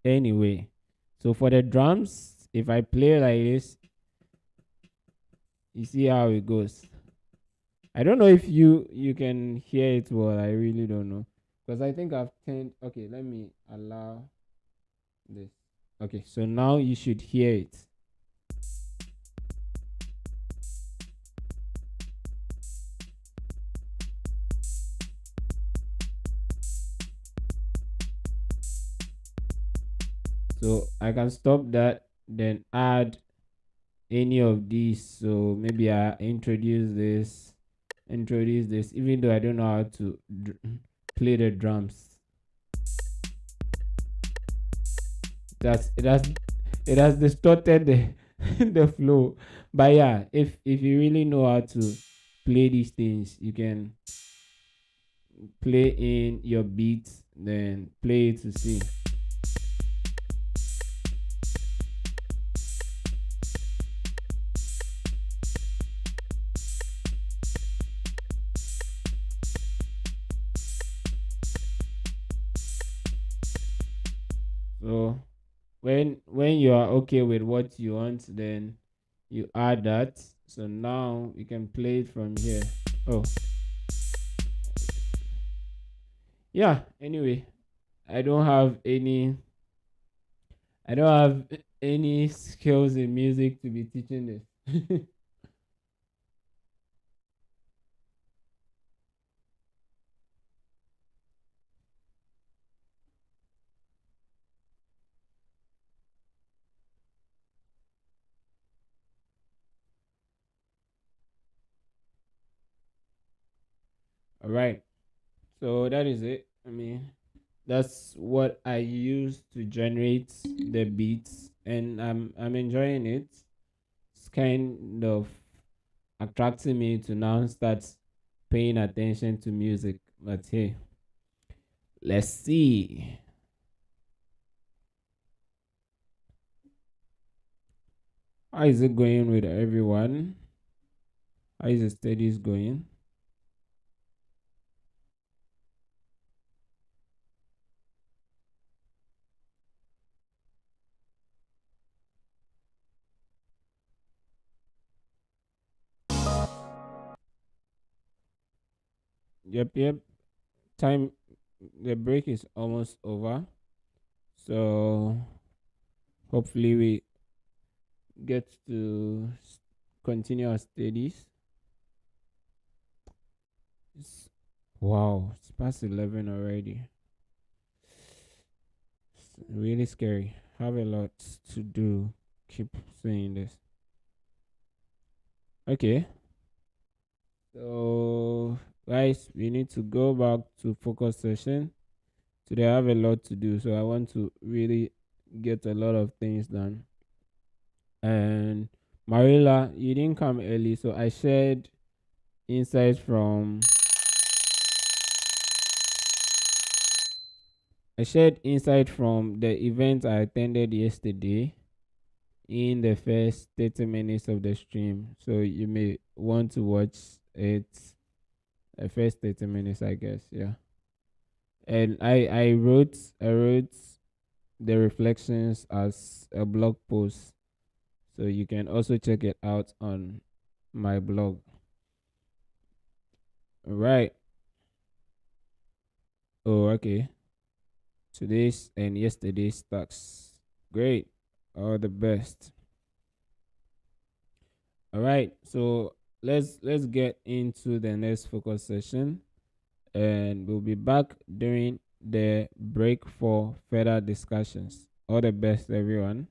Anyway, so for the drums, if I play like this, you see how it goes. I don't know if you can hear it well. I really don't know because I think I've turned. Okay, let me allow this. Okay, so now you should hear it. So I can stop that, then add any of these. So maybe I introduce this, even though I don't know how to play the drums. It has distorted the the flow. But yeah, if you really know how to play these things, you can play in your beats, then play it to see. So when you are okay with what you want, then you add that. So now you can play it from here. Oh, yeah. Anyway, I don't have any. I don't have any skills in music to be teaching this. All right. So that is it. I mean, that's what I use to generate the beats, and I'm enjoying it. It's kind of attracting me to now start paying attention to music. But hey, let's see. How is it going with everyone? How is the studies going? Yep. Time, the break is almost over. So hopefully we get to continue our studies. It's, wow, it's past 11 already. It's really scary. Have a lot to do. Keep saying this. Okay. So, guys, we need to go back to focus session. Today I have a lot to do, so I want to really get a lot of things done. And Marilla, you didn't come early, so insights from I shared insight from the event I attended yesterday in the first 30 minutes of the stream. So you may want to watch it the first 30 minutes, I guess. Yeah. And I wrote the reflections as a blog post. So you can also check it out on my blog. Right. Oh, okay. Today's and yesterday's stocks. Great. All the best. All right. So let's get into the next focus session, and we'll be back during the break for further discussions. All the best, everyone.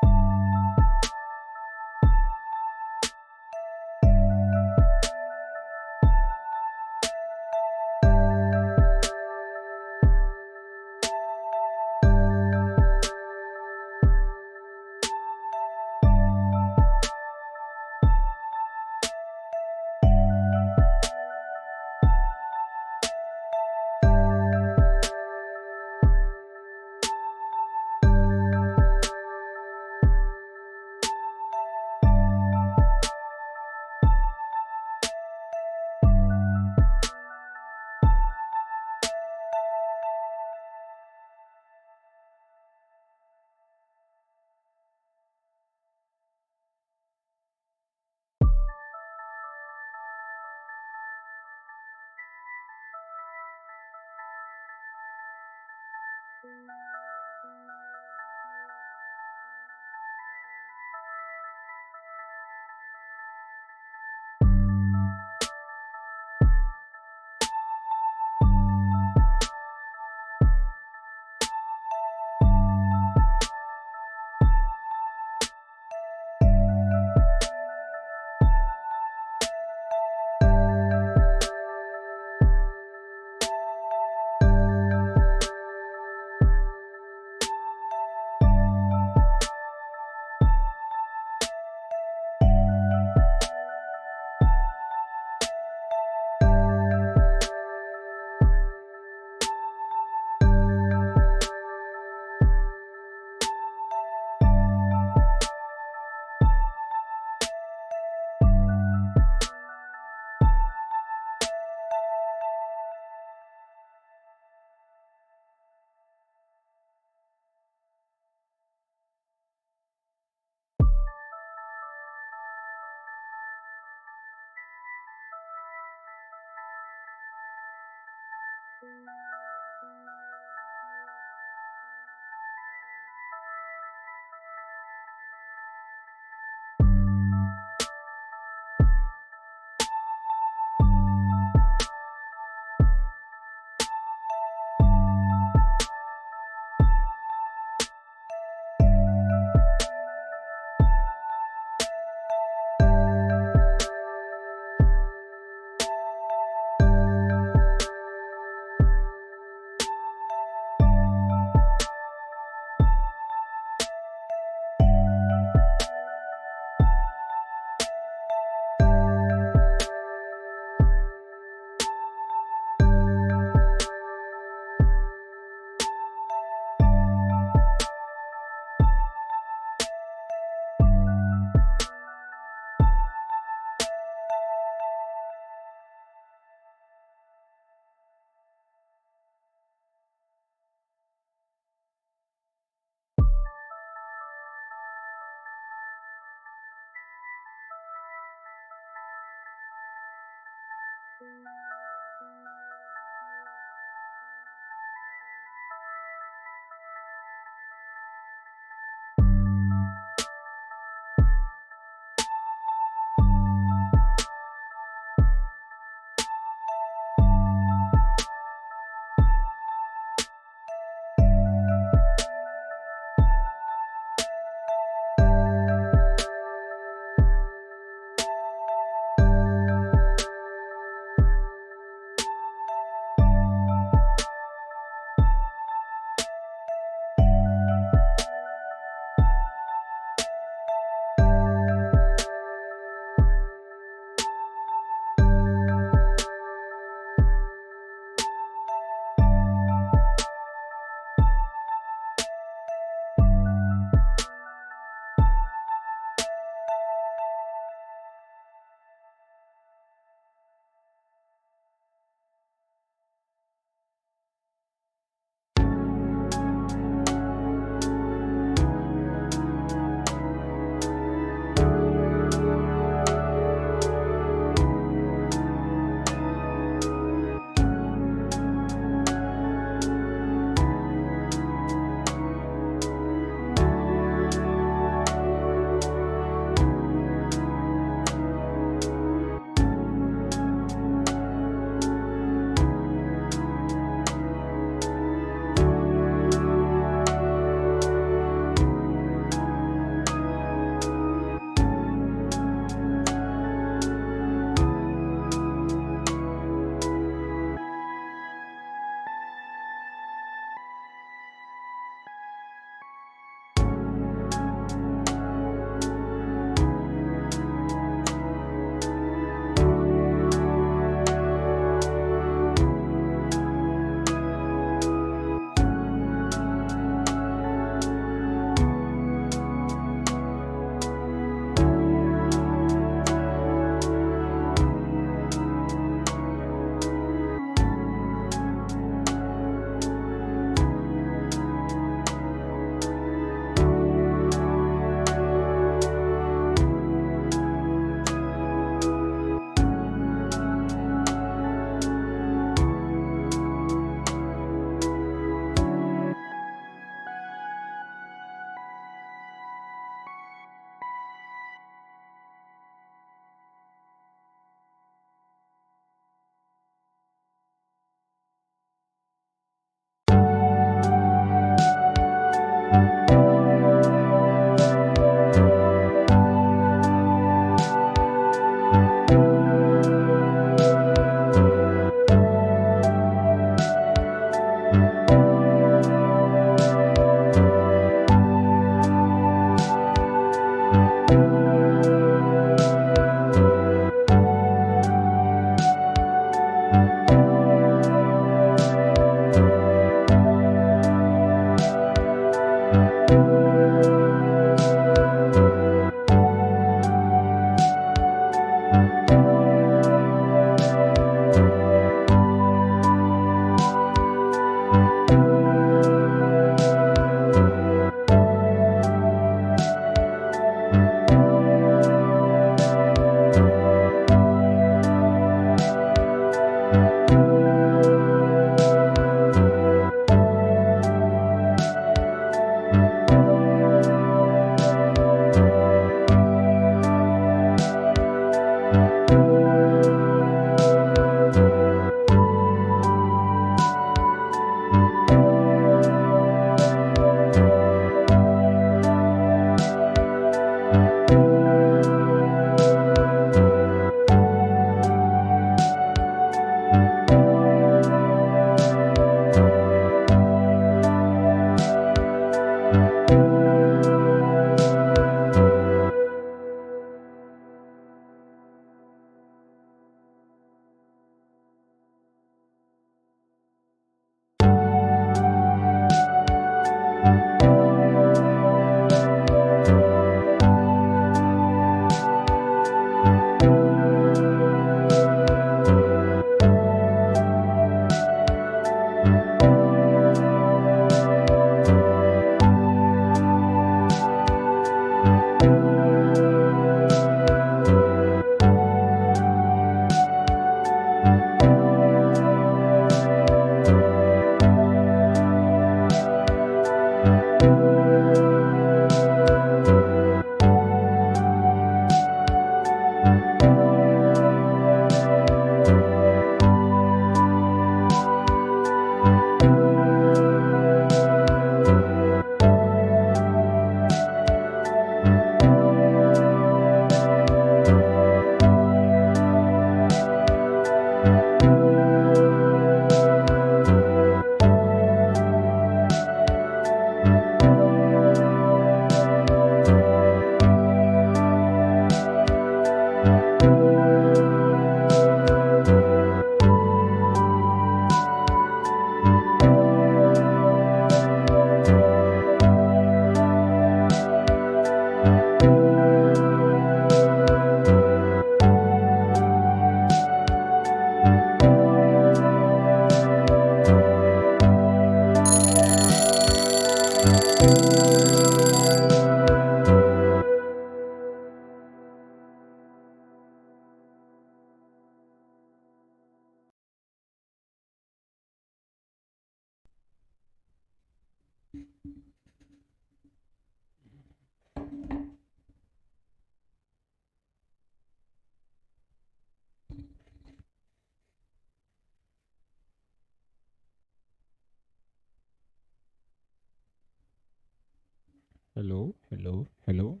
Hello, hello, hello,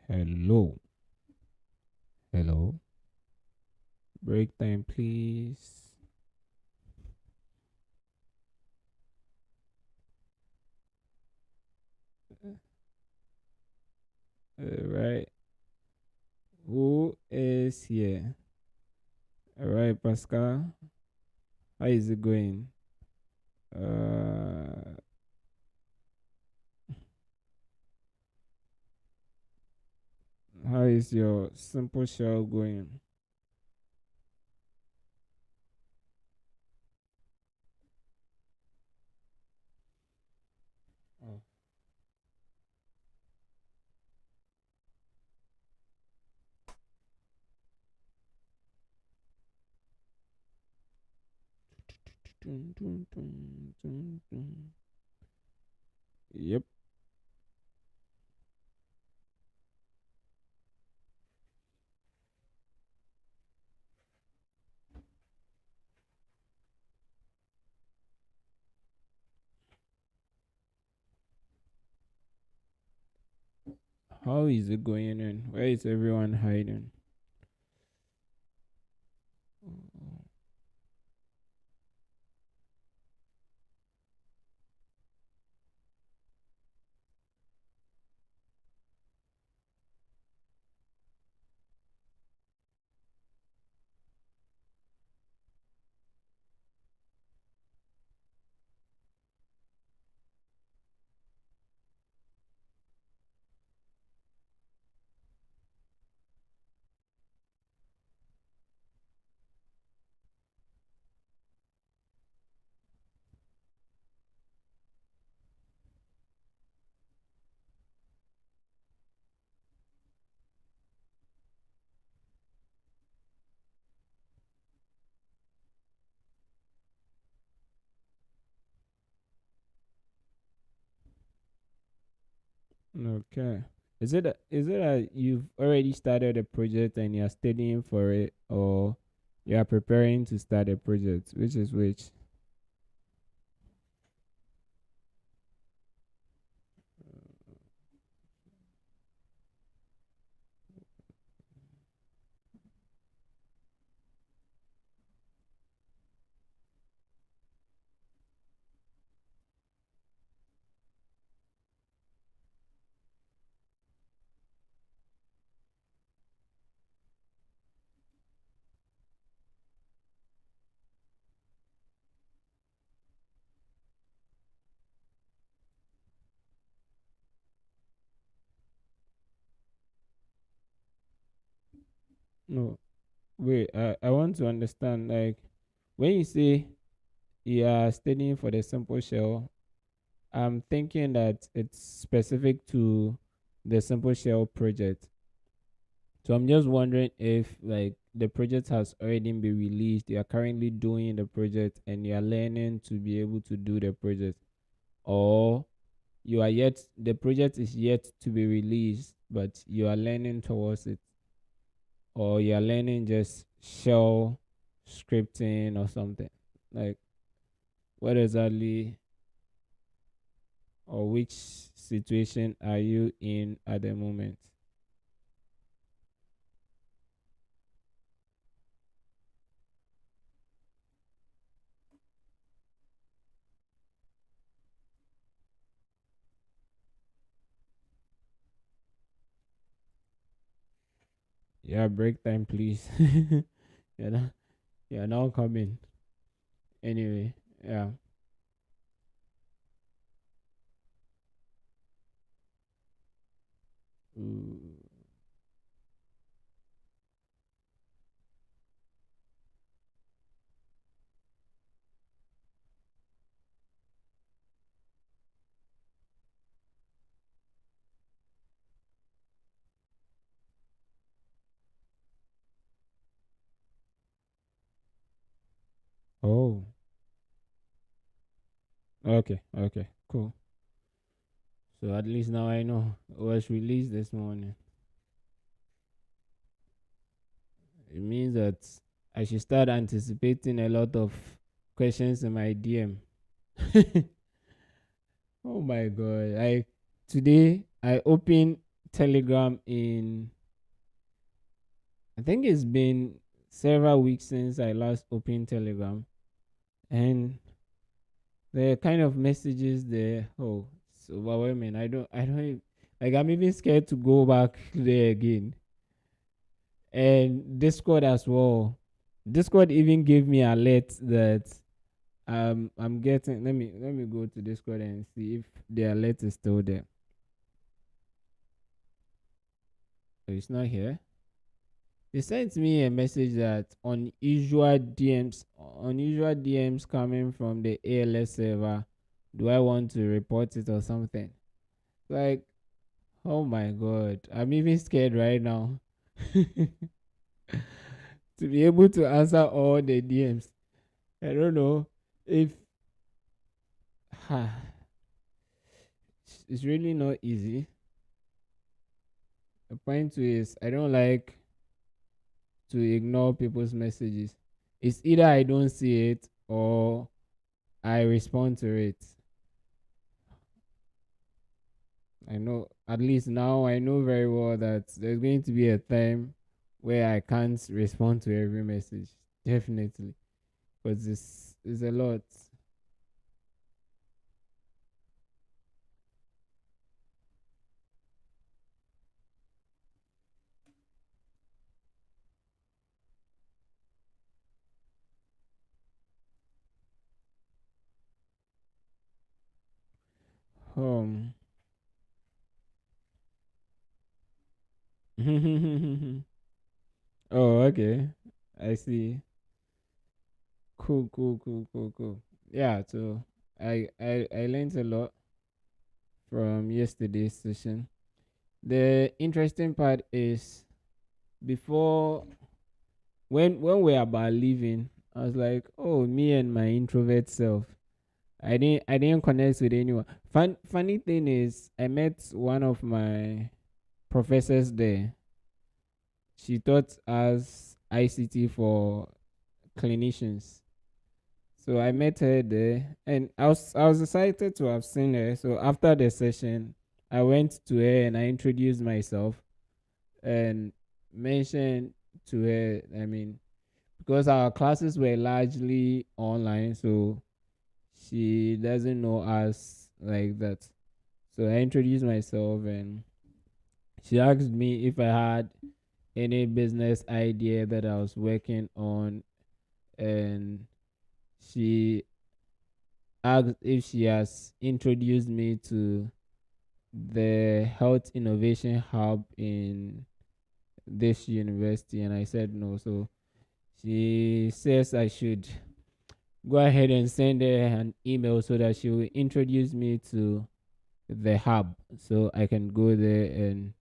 hello, hello. Break time, please. All right. Who is here? All right, Pascal. How is it going? Uh, how is your simple shell going? Oh. Dun, dun, dun, dun, dun. Yep. How is it going on? Where is everyone hiding? Okay. Is it that you've already started a project and you're studying for it, or you are preparing to start a project? Which is which? No, wait. I want to understand. Like, when you say you are studying for the simple shell, I'm thinking that it's specific to the simple shell project. So I'm just wondering if like the project has already been released, you are currently doing the project and you are learning to be able to do the project, or you are yet the project is yet to be released, but you are learning towards it, or you are learning just shell scripting or something. Like, what exactly or which situation are you in at the moment? Yeah, break time, please. you're not, you're now coming. Anyway, yeah. Ooh. Oh, okay, okay, cool. So at least now I know it was released this morning. It means that I should start anticipating a lot of questions in my DM. Oh my god! Like today I opened Telegram in, I think it's been several weeks since I last opened Telegram, and the kind of messages there, oh, it's overwhelming. Like, I'm even scared to go back there again. And Discord as well. Discord even gave me alert that I'm getting. Let me go to Discord and see if the alert is still there. Oh, it's not here. They sent me a message that unusual DMs coming from the ALS server. Do I want to report it or something? Like, oh my god, I'm even scared right now to be able to answer all the DMs. I don't know if it's really not easy. The point is, I don't like to ignore people's messages. It's either I don't see it or I respond to it. I know, at least now I know very well that there's going to be a time where I can't respond to every message. Definitely. Because this is a lot. Um. Oh, okay. I see. Cool, cool, cool, cool, cool. Yeah, so I learned a lot from yesterday's session. The interesting part is, before, when we're about leaving, I was like, oh, me and my introvert self. I didn't connect with anyone. Funny thing is, I met one of my professors there. She taught us ICT for clinicians. So I met her there, and I was excited to have seen her. So after the session, I went to her and I introduced myself and mentioned to her, I mean, because our classes were largely online, so she doesn't know us like that. So I introduced myself, and she asked me if I had any business idea that I was working on, and she asked if she has introduced me to the Health Innovation Hub in this university, and I said no. So she says I should go ahead and send her an email so that she will introduce me to the hub, so I can go there and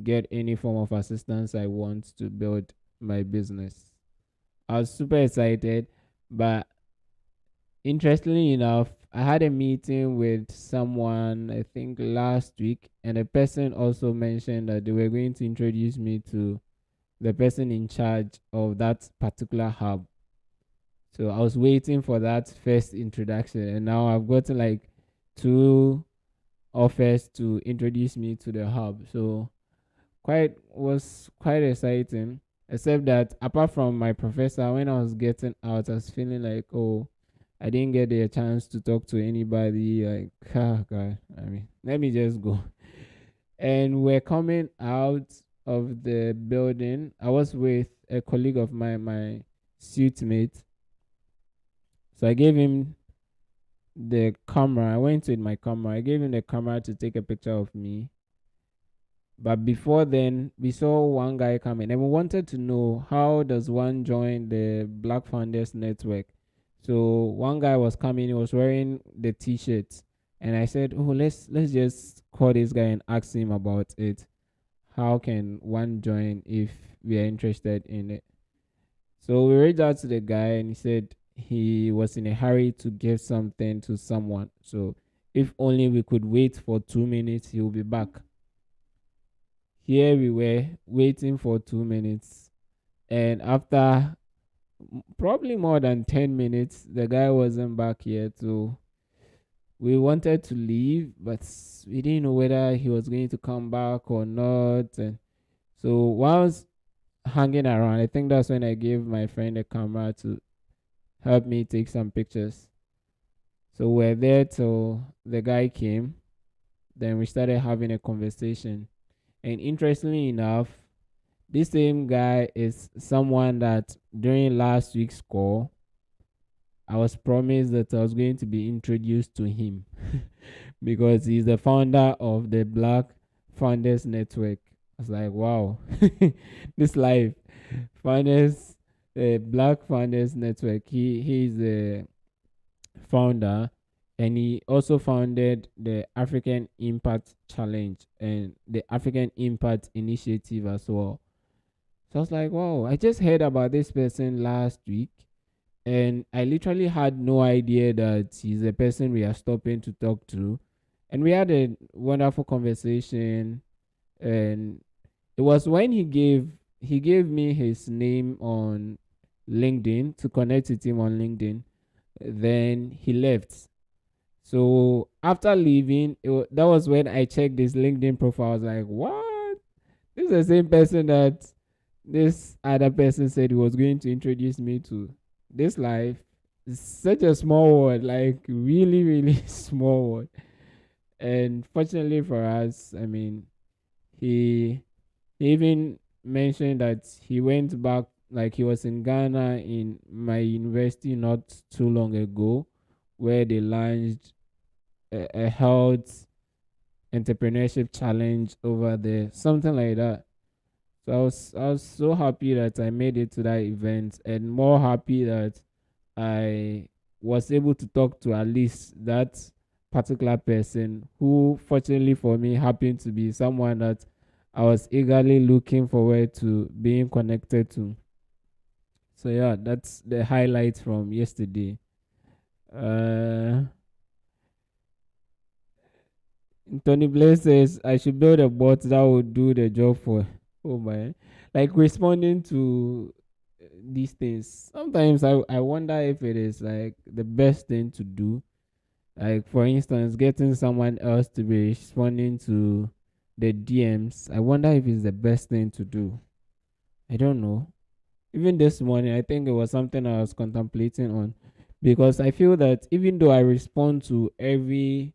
get any form of assistance I want to build my business. I was super excited, but interestingly enough, I had a meeting with someone, I think last week, and the person also mentioned that they were going to introduce me to the person in charge of that particular hub. So I was waiting for that first introduction, and now I've gotten like two offers to introduce me to the hub. So quite exciting. Except that apart from my professor, when I was getting out, I was feeling like, oh, I didn't get a chance to talk to anybody. Like, God, I mean, let me just go. And we're coming out of the building. I was with a colleague of mine, my suite mate. So I gave him the camera. I went with my camera. I gave him the camera to take a picture of me. But before then, we saw one guy coming, and we wanted to know how does one join the Black Founders Network. So one guy was coming. He was wearing the T-shirt, and I said, "Oh, let's just call this guy and ask him about it. How can one join if we are interested in it?" So we reached out to the guy, and he said he was in a hurry to give something to someone. So if only we could wait for 2 minutes, he will be back. Here we were waiting for 2 minutes, and after probably more than 10 minutes, the guy wasn't back yet. So we wanted to leave, but we didn't know whether he was going to come back or not. And so whilst hanging around, I think that's when I gave my friend a camera to help me take some pictures. So we're there till the guy came. Then we started having a conversation. And interestingly enough, this same guy is someone that during last week's call, I was promised that I was going to be introduced to him because he's the founder of the Black Founders Network. I was like, wow, this life, founders, Black Founders Network. He's the founder, and he also founded the African Impact Challenge and the African Impact Initiative as well. So I was like, wow, I just heard about this person last week, and I literally had no idea that he's the person we are stopping to talk to. And we had a wonderful conversation, and it was when he gave me his name on LinkedIn to connect with him on LinkedIn. Then he left. So after leaving, that was when I checked his LinkedIn profile. I was like, what? This is the same person that this other person said he was going to introduce me to. This life is such a small world, like really, really small world. And fortunately for us, I mean, he he even mentioned that he went back, like he was in Ghana in my university not too long ago, where they launched a health entrepreneurship challenge over there, something like that. So I was so happy that I made it to that event, and more happy that I was able to talk to at least that particular person who, fortunately for me, happened to be someone that I was eagerly looking forward to being connected to. So yeah, that's the highlight from yesterday. Uh, Tony Blair says I should build a bot that would do the job for. Oh my, like responding to these things. Sometimes I wonder if it is like the best thing to do. Like for instance, getting someone else to be responding to the DMs. I wonder if it's the best thing to do. I don't know. Even this morning, I think it was something I was contemplating on, because I feel that even though I respond to every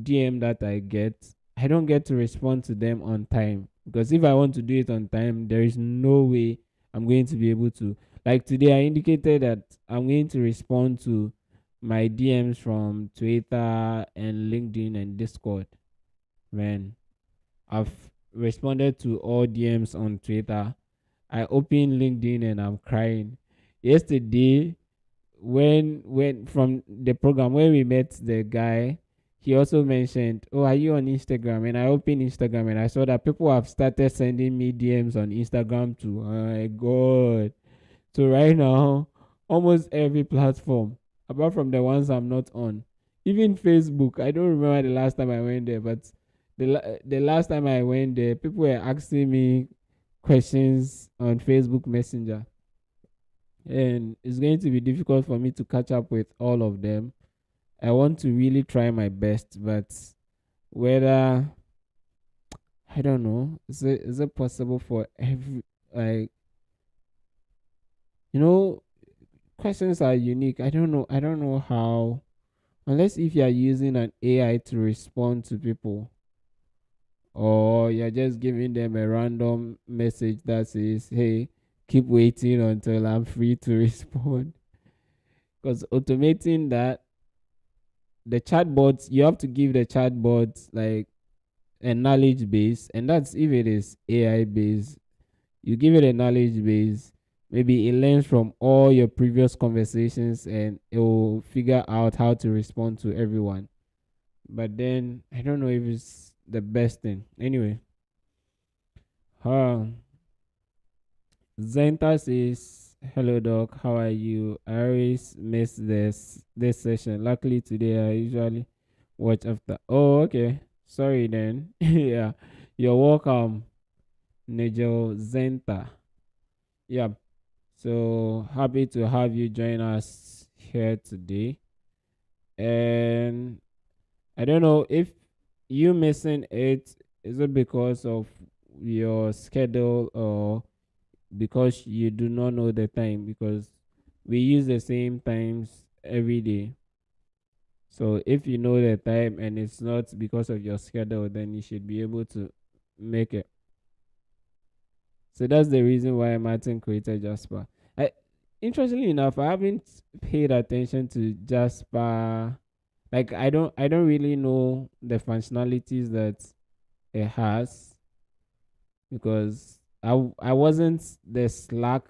DM that I get, I don't get to respond to them on time. Because if I want to do it on time, there is no way I'm going to be able to. Like today, I indicated that I'm going to respond to my DMs from Twitter and LinkedIn and Discord. Man, I've responded to all DMs on Twitter. I opened LinkedIn and I'm crying. Yesterday, when from the program when we met the guy, he also mentioned, oh, are you on Instagram? And I opened Instagram and I saw that people have started sending me DMs on Instagram too. Oh my god. So right now, almost every platform, apart from the ones I'm not on, even Facebook, I don't remember the last time I went there, but the last time I went there, people were asking me questions on Facebook Messenger, and it's going to be difficult for me to catch up with all of them. I want to really try my best, but whether, I don't know, is it possible for every, like, you know, questions are unique. I don't know how, unless if you are using an AI to respond to people, or you're just giving them a random message that says, hey, keep waiting until I'm free to respond. Because automating that, the chatbots, you have to give the chatbots like a knowledge base, and that's if it is AI based. You give it a knowledge base, maybe it learns from all your previous conversations and it will figure out how to respond to everyone. But then I don't know if it's the best thing. Anyway, uh, Zenta says, hello doc, how are you? I always miss this session. Luckily today I usually watch after. Oh, okay. Sorry then. Yeah. You're welcome, Nigel Zenta. Yeah. So happy to have you join us here today. And I don't know if you missing it, is it because of your schedule or because you do not know the time, because we use the same times every day. So if you know the time and it's not because of your schedule, then you should be able to make it. So that's the reason why Martin created Jasper. I Interestingly enough, I haven't paid attention to Jasper. Like I don't really know the functionalities that it has, because I wasn't the Slack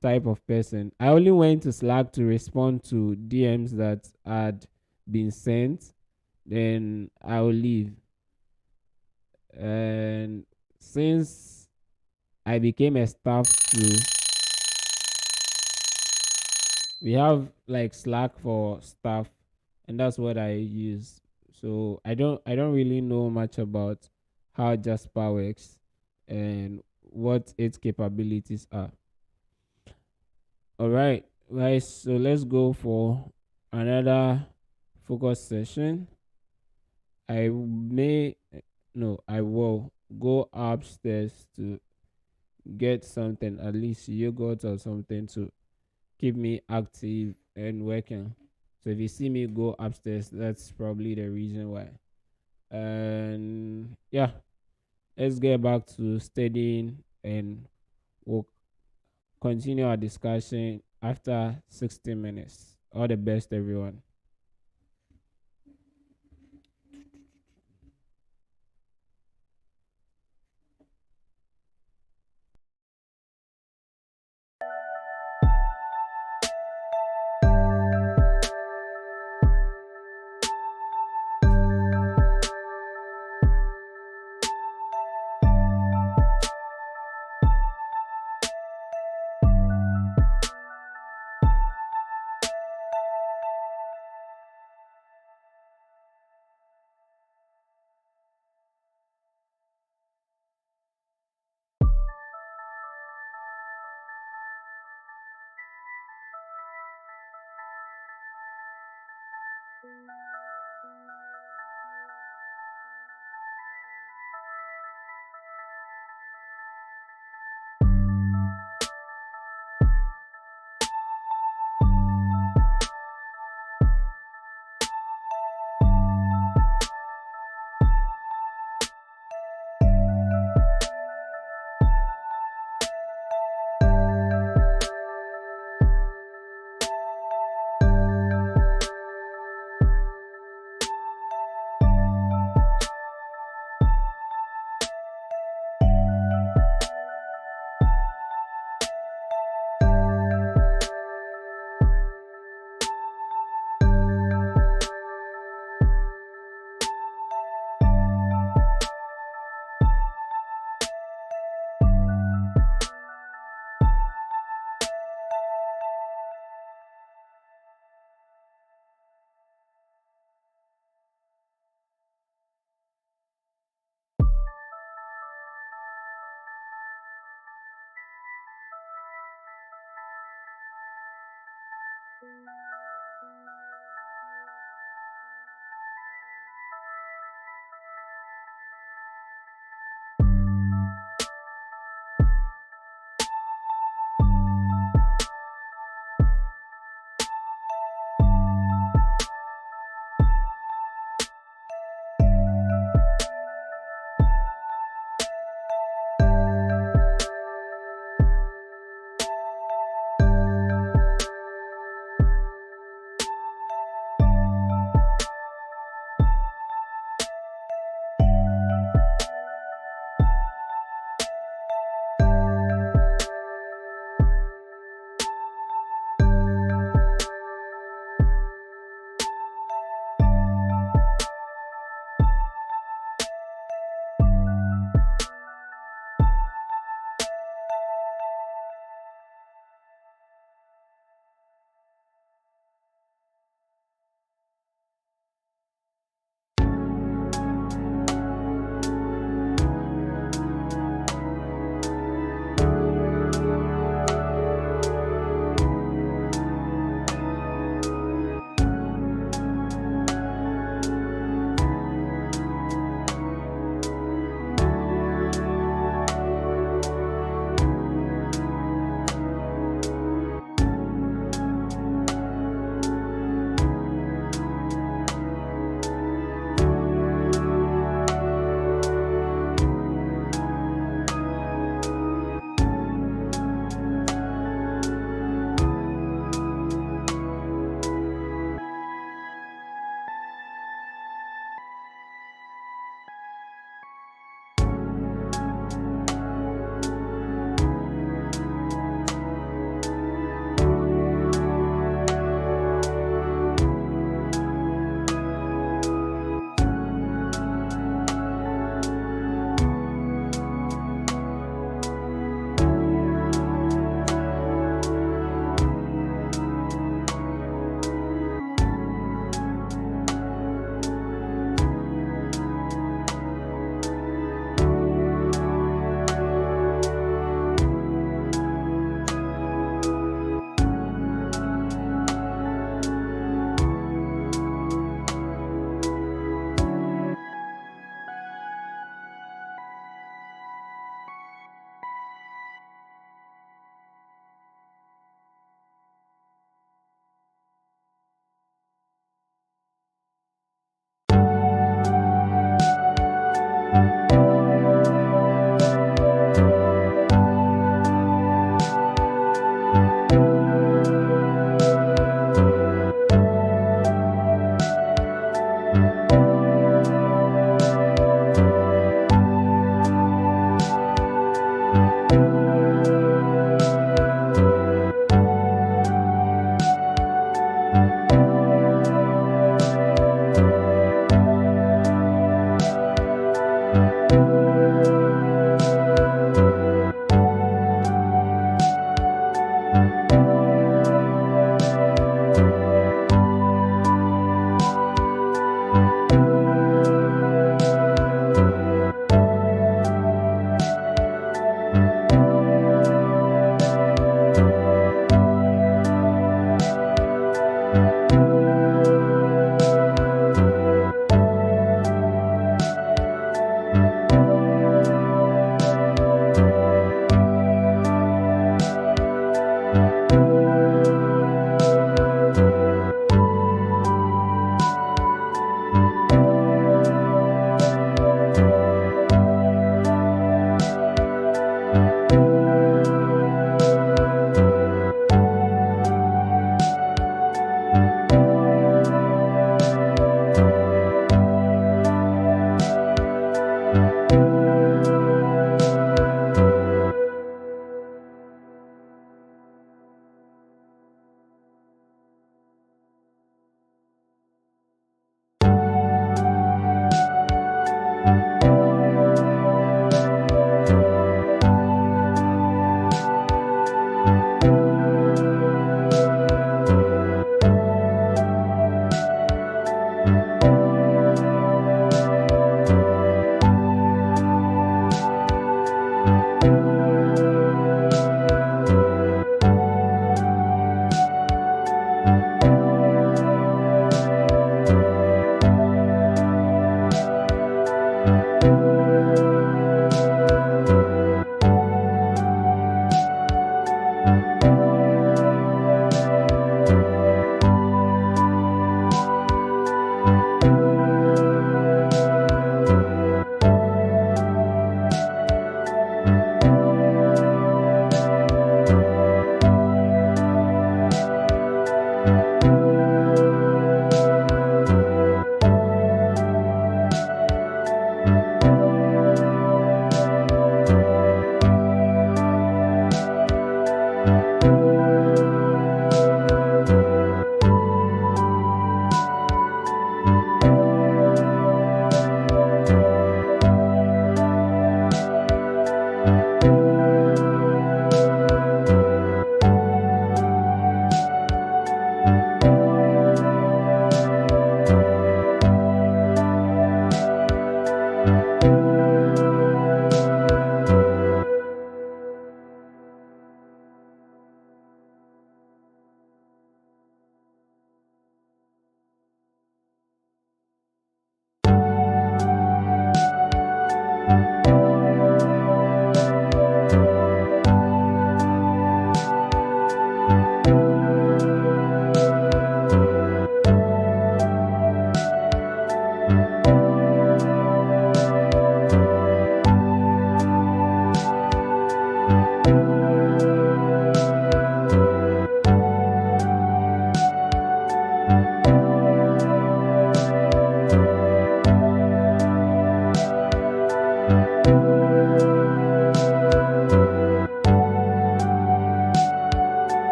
type of person. I only went to Slack to respond to DMs that had been sent, then I'll leave. And since I became a staff too, we have like Slack for staff, and that's what I use. So I don't really know much about how Jasper works and what its capabilities are. All right, guys. So let's go for another focus session. I may no, I will go upstairs to get something, at least yogurt or something, to keep me active and working. So if you see me go upstairs, that's probably the reason why. And yeah, let's get back to studying, and we'll continue our discussion after 60 minutes. All the best, everyone.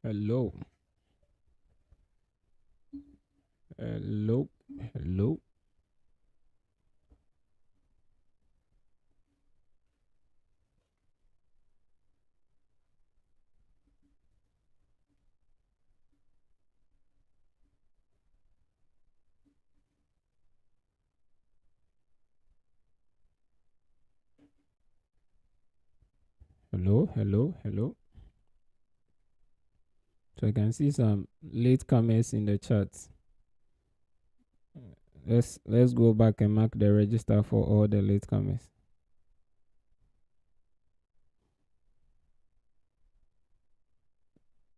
Hello. Hello. Hello. Hello. Hello. Hello. So I can see some late comments in the chat. Let's go back and mark the register for all the late comments.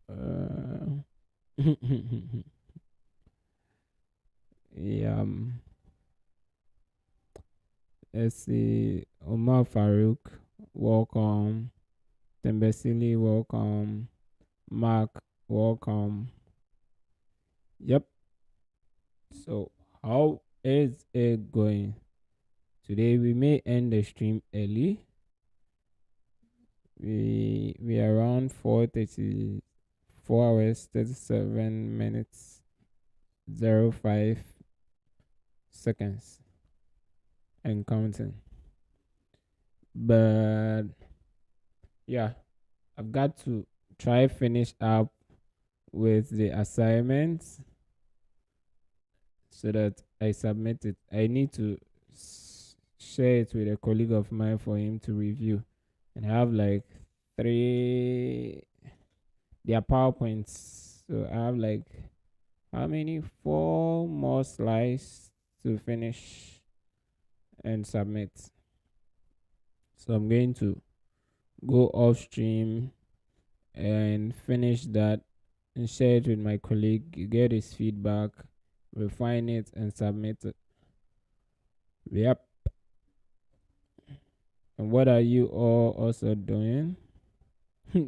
Uh, yeah. Let's see. Omar Farouk, welcome. Tembesili, welcome. Mark, welcome. Yep. So, how is it going? Today we may end the stream early. We are around 4 hours 37 minutes 05 seconds and counting. But yeah, I've got to try finish up with the assignments so that I submit it. I need to share it with a colleague of mine for him to review, and I have like three their PowerPoints. So I have like how many? Four more slides to finish and submit. So I'm going to go off stream and finish that and share it with my colleague, get his feedback, refine it, and submit it. Yep. And what are you all also doing?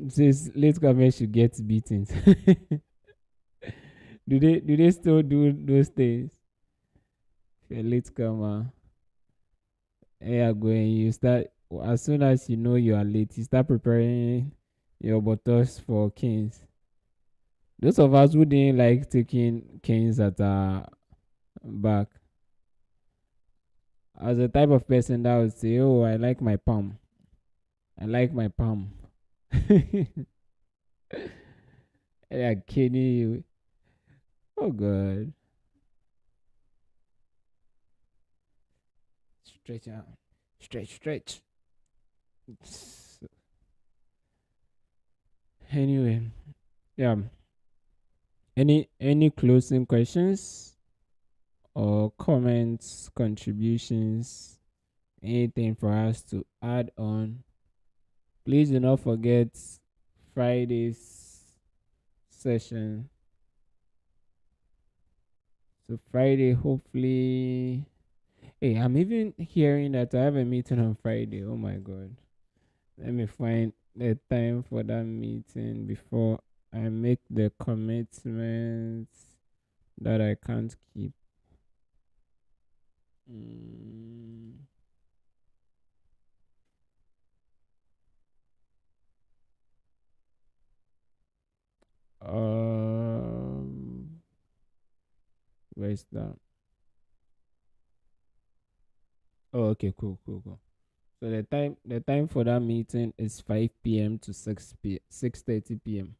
Says late comers should get beatings. Do they still do those things? If you're late comer, and you're going, you start as soon as you know you are late, you start preparing your bottles for kings. Those of us who didn't like taking kings at our back, as a type of person that would say, "Oh, I like my palm. I like my palm." They're kidding you. Oh God. Stretch out. Stretch, stretch. Anyway, yeah. Any closing questions or comments, contributions, anything for us to add on? Please do not forget Friday's session. So Friday, hopefully. Hey, I'm even hearing that I have a meeting on Friday. Oh my God. Let me find the time for that meeting before I make the commitments that I can't keep. Mm. Um, where's that? Oh, okay, cool, cool, cool. So the time for that meeting is 5 p.m. to 6:30 p.m.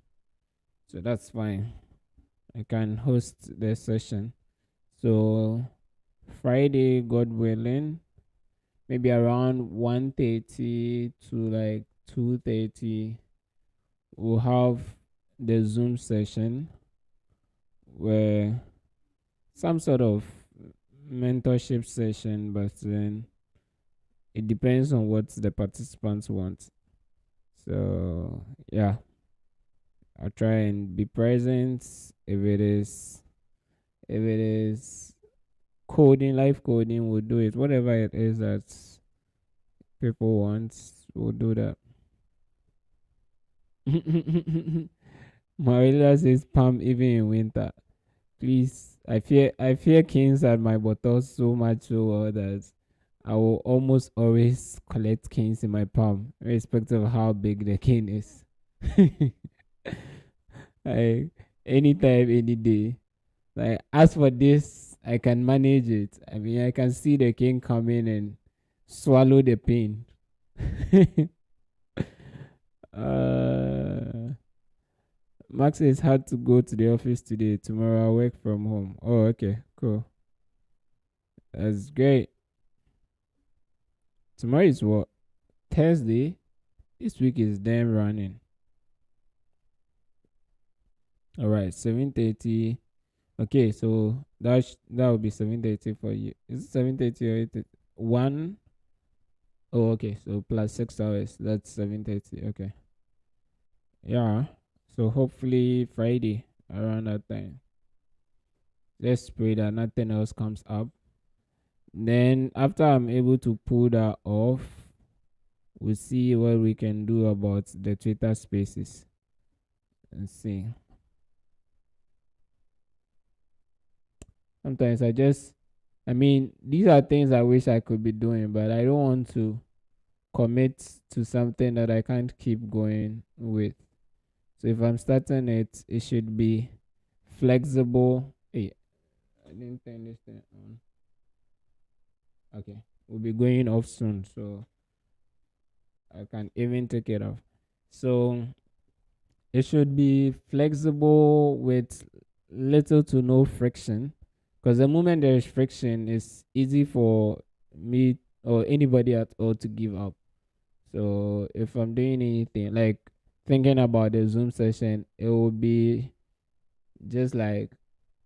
So that's fine. I can host the session. So Friday, God willing, maybe around 1:30 to like 2:30, we'll have the Zoom session where some sort of mentorship session, but then it depends on what the participants want. So yeah, I'll try and be present. If it is coding, live coding, we'll do it. Whatever it is that people want, we'll do that. Marilla says palm even in winter. Please, I fear kings at my bottles so much so well that I will almost always collect kings in my palm, irrespective of how big the king is. Like anytime, any day. Like as for this, I can manage it. I mean, I can see the king come in and swallow the pain. uh, Max says had to go to the office today. Tomorrow I work from home. Oh, okay, cool. That's great. Tomorrow is what? Thursday. This week is then running. All right, 7:30. Okay, so that would be 7:30 for you. Is it 7:30 or 8? One. Oh, okay. So plus 6 hours. That's 7:30. Okay. Yeah. So hopefully Friday around that time. Let's pray that nothing else comes up. Then after I'm able to pull that off, we'll see what we can do about the Twitter spaces and see. Sometimes I mean, these are things I wish I could be doing, but I don't want to commit to something that I can't keep going with. So if I'm starting it, it should be flexible. Hey, I didn't turn this thing on. Okay, we'll be going off soon, so I can even take it off. So it should be flexible with little to no friction, because the moment there is friction, it's easy for me or anybody at all to give up. So if I'm doing anything like thinking about the Zoom session, it will be just like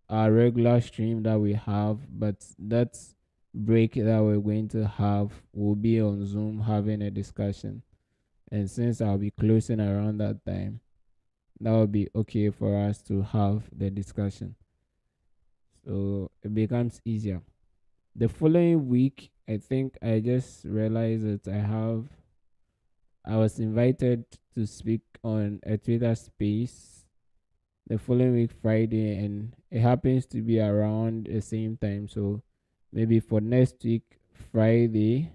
our regular stream that we have, but that break that we're going to have will be on Zoom having a discussion. And since I'll be closing around that time, that will be okay for us to have the discussion. So it becomes easier. The following week, I think I just realized that I was invited to speak on a Twitter space the following week Friday, and it happens to be around the same time. So maybe for next week Friday,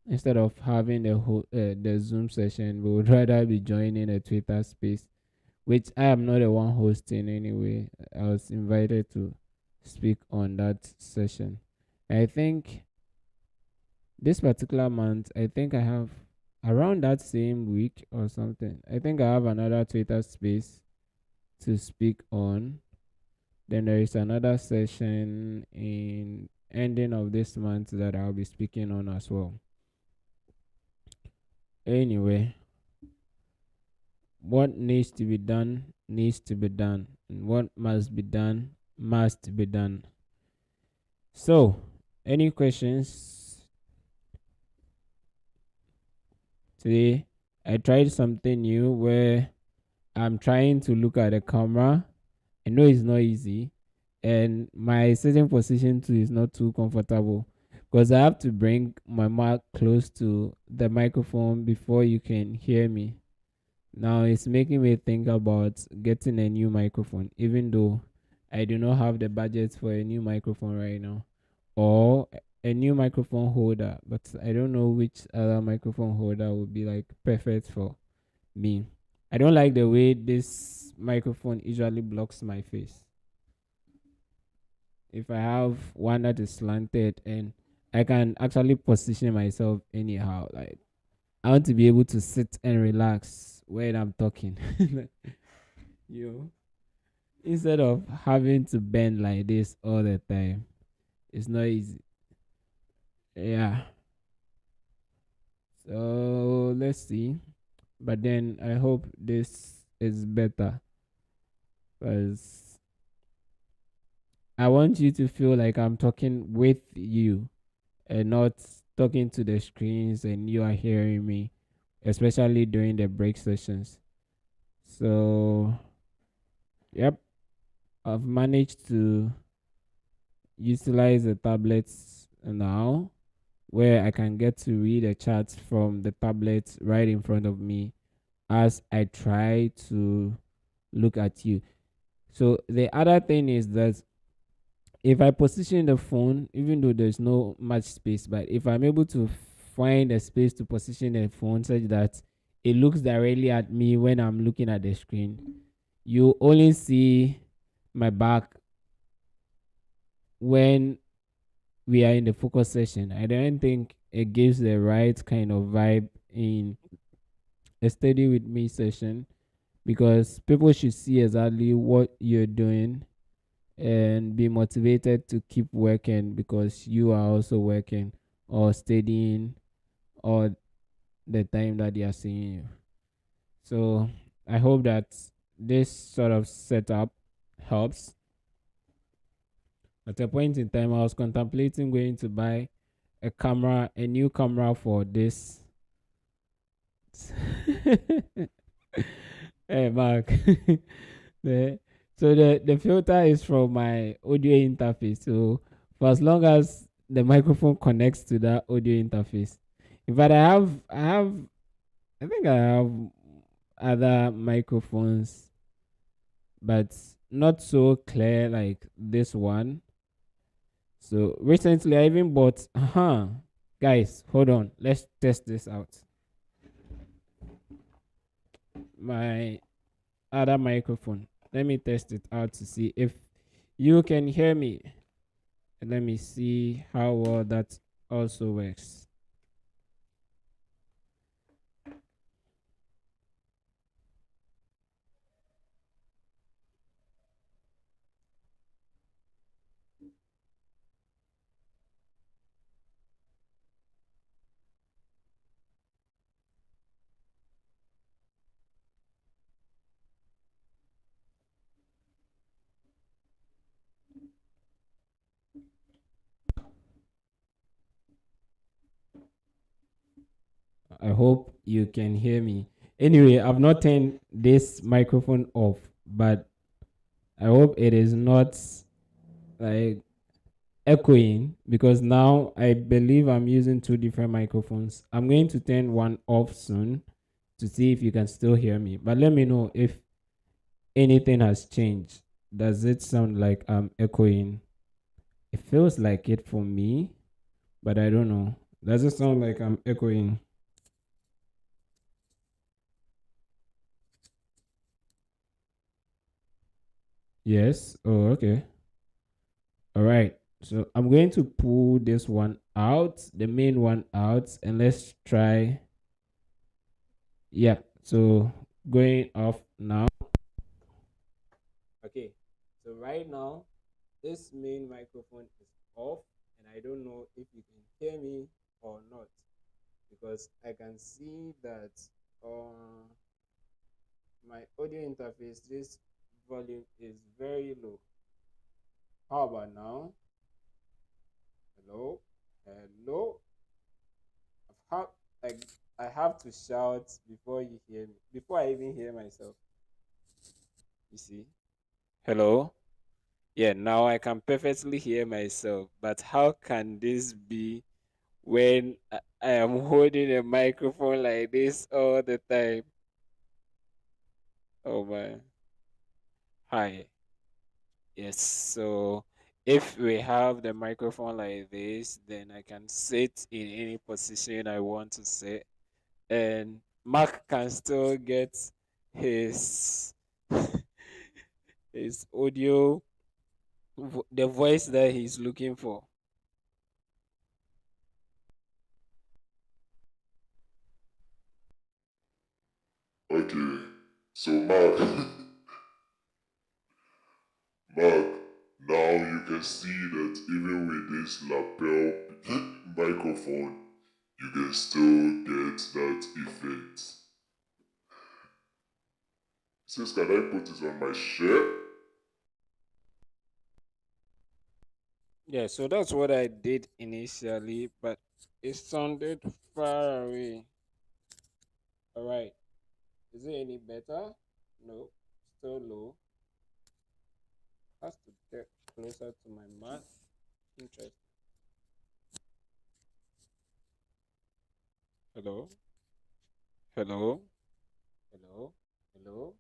instead of having the Zoom session, we would rather be joining a Twitter space, which I am not the one hosting anyway. I was invited to speak on that session. I think this particular month, I think I have around that same week or something. I think I have another Twitter space to speak on. Then there is another session in ending of this month that I'll be speaking on as well. Anyway, what needs to be done needs to be done, and what must be done must be done. So, any questions today? I tried something new where I'm trying to look at the camera. I know it's not easy, and my sitting position too is not too comfortable because I have to bring my mic close to the microphone before you can hear me. Now it's making me think about getting a new microphone, even though I do not have the budget for a new microphone right now, or a new microphone holder. But I don't know which other microphone holder would be like perfect for me. I don't like the way this microphone usually blocks my face. If I have one that is slanted and I can actually position myself anyhow, like I want to be able to sit and relax when I'm talking. you know, instead of having to bend like this all the time. It's not easy. Yeah. So let's see. But then I hope this is better because I want you to feel like I'm talking with you and not talking to the screens and you are hearing me, especially during the break sessions. So, yep, I've managed to utilize the tablets now where I can get to read the charts from the tablet right in front of me as I try to look at you. So, the other thing is that if I position the phone, even though there's no much space, but if I'm able to find a space to position the phone such that it looks directly at me when I'm looking at the screen, You only see my back when we are in the focus session. I don't think it gives the right kind of vibe in a study with me session, because people should see exactly what you're doing and be motivated to keep working because you are also working or studying all the time that they are seeing you. So I hope that this sort of setup helps. At a point in time, I was contemplating going to buy a new camera for this. Hey, Mark. the, so the filter is from my audio interface. So for as long as the microphone connects to that audio interface. In fact, I think I have other microphones, but not so clear like this one. So recently I even bought guys, hold on, let's test this out. My other microphone. Let me test it out to see if you can hear me. And let me see how well that also works. I hope you can hear me. Anyway, I've not turned this microphone off, but I hope it is not like echoing, because now I believe I'm using two different microphones. I'm going to turn one off soon to see if you can still hear me. But let me know if anything has changed. Does it sound like I'm echoing? It feels like it for me, but I don't know. Does it sound like I'm echoing? Yes. Oh, okay. All right. So I'm going to pull this one out, the main one out, and let's try. Yeah. So going off now. Okay. So right now, this main microphone is off, and I don't know if you can hear me or not, because I can see that on my audio interface, this volume is very low. How about now? Hello? Hello? I've like I have to shout before you hear me, before I even hear myself. You see? Hello? Yeah, now I can perfectly hear myself. But how can this be when I am holding a microphone like this all the time? Oh man. Hi. Yes, so if we have the microphone like this, then I can sit in any position I want to sit, and Mark can still get his his audio, the voice that he's looking for. Okay, so Mark, Mark, now you can see that even with this lapel microphone, you can still get that effect. Since can I put it on my shirt? Yeah, so that's what I did initially, but it sounded far away. All right, is it any better? No, still low. Has to get closer to my mouth. Interesting. Hello? Hello? Hello? Hello?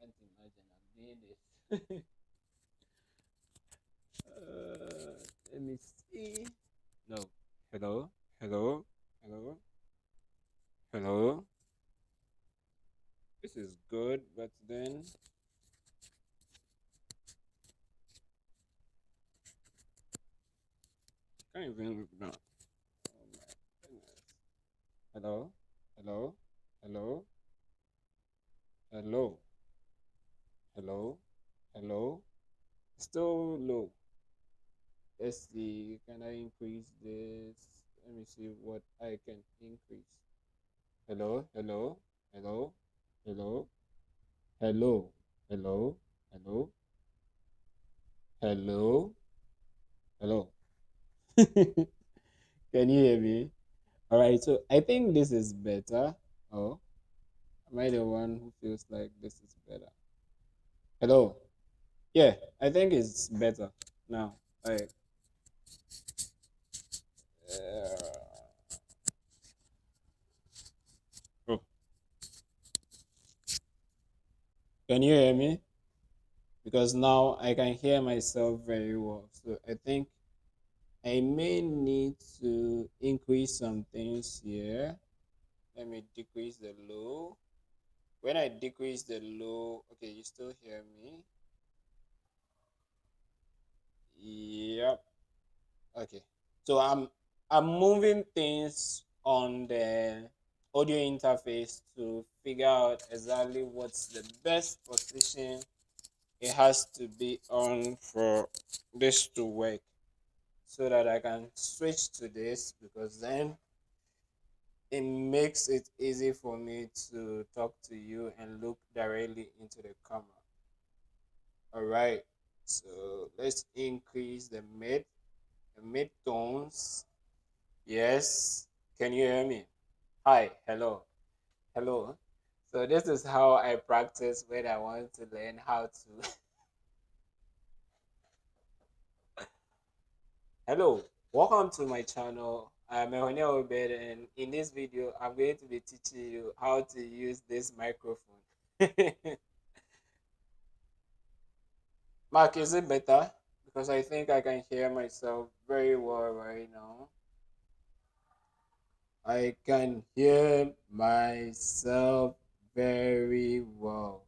Can't imagine I'm doing this. me see. No. Hello? Hello? Hello? Hello? This is good, but then can't even look now. Oh my goodness. Hello? Hello? Hello? Hello? Hello? Hello? Still low. Let's see. Can I increase this? Let me see what I can increase. Hello? Hello? Hello? Hello? Hello? Hello? Hello? Hello? Hello? Can you hear me? All right. So I think this is better. Oh, am I the one who feels like this is better? Hello? Yeah, I think it's better now. Like, oh, can you hear me? Because now I can hear myself very well. So I think I may need to increase some things here. Let me decrease the low. When I decrease the low, okay, you still hear me? Yep. Okay. So I'm moving things on the audio interface to figure out exactly what's the best position it has to be on for this to work, so that I can switch to this, because then it makes it easy for me to talk to you and look directly into the camera. All right. So let's increase the mid tones. Yes. Can you hear me? Hi. Hello. Hello. So this is how I practice when I want to learn how to. Hello. Welcome to my channel. I'm Ehonia Obed, and in this video, I'm going to be teaching you how to use this microphone. Mark, is it better? Because I think I can hear myself very well right now. I can hear myself very well.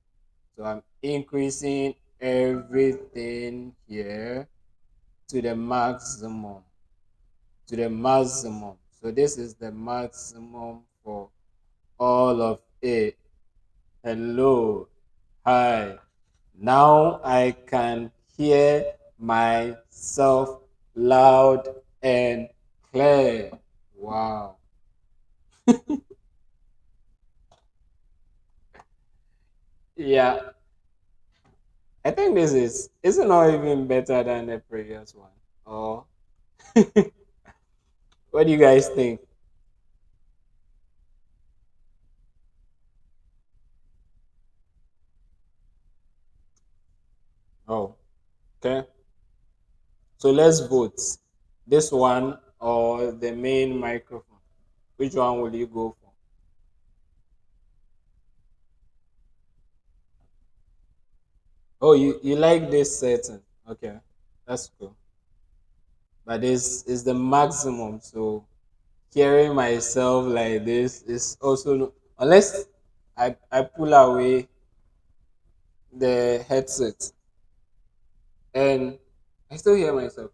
So I'm increasing everything here to the maximum. To the maximum. So this is the maximum for all of it. Hello. Hi. Now I can hear myself loud and clear. Wow. Yeah. I think this is it not even better than the previous one? Oh, what do you guys think? Oh, okay. So let's vote. This one or the main microphone? Which one will you go for? Oh, you like this setting? Okay, that's cool. But this is the maximum. So hearing myself like this is also unless I pull away the headset and I still hear myself.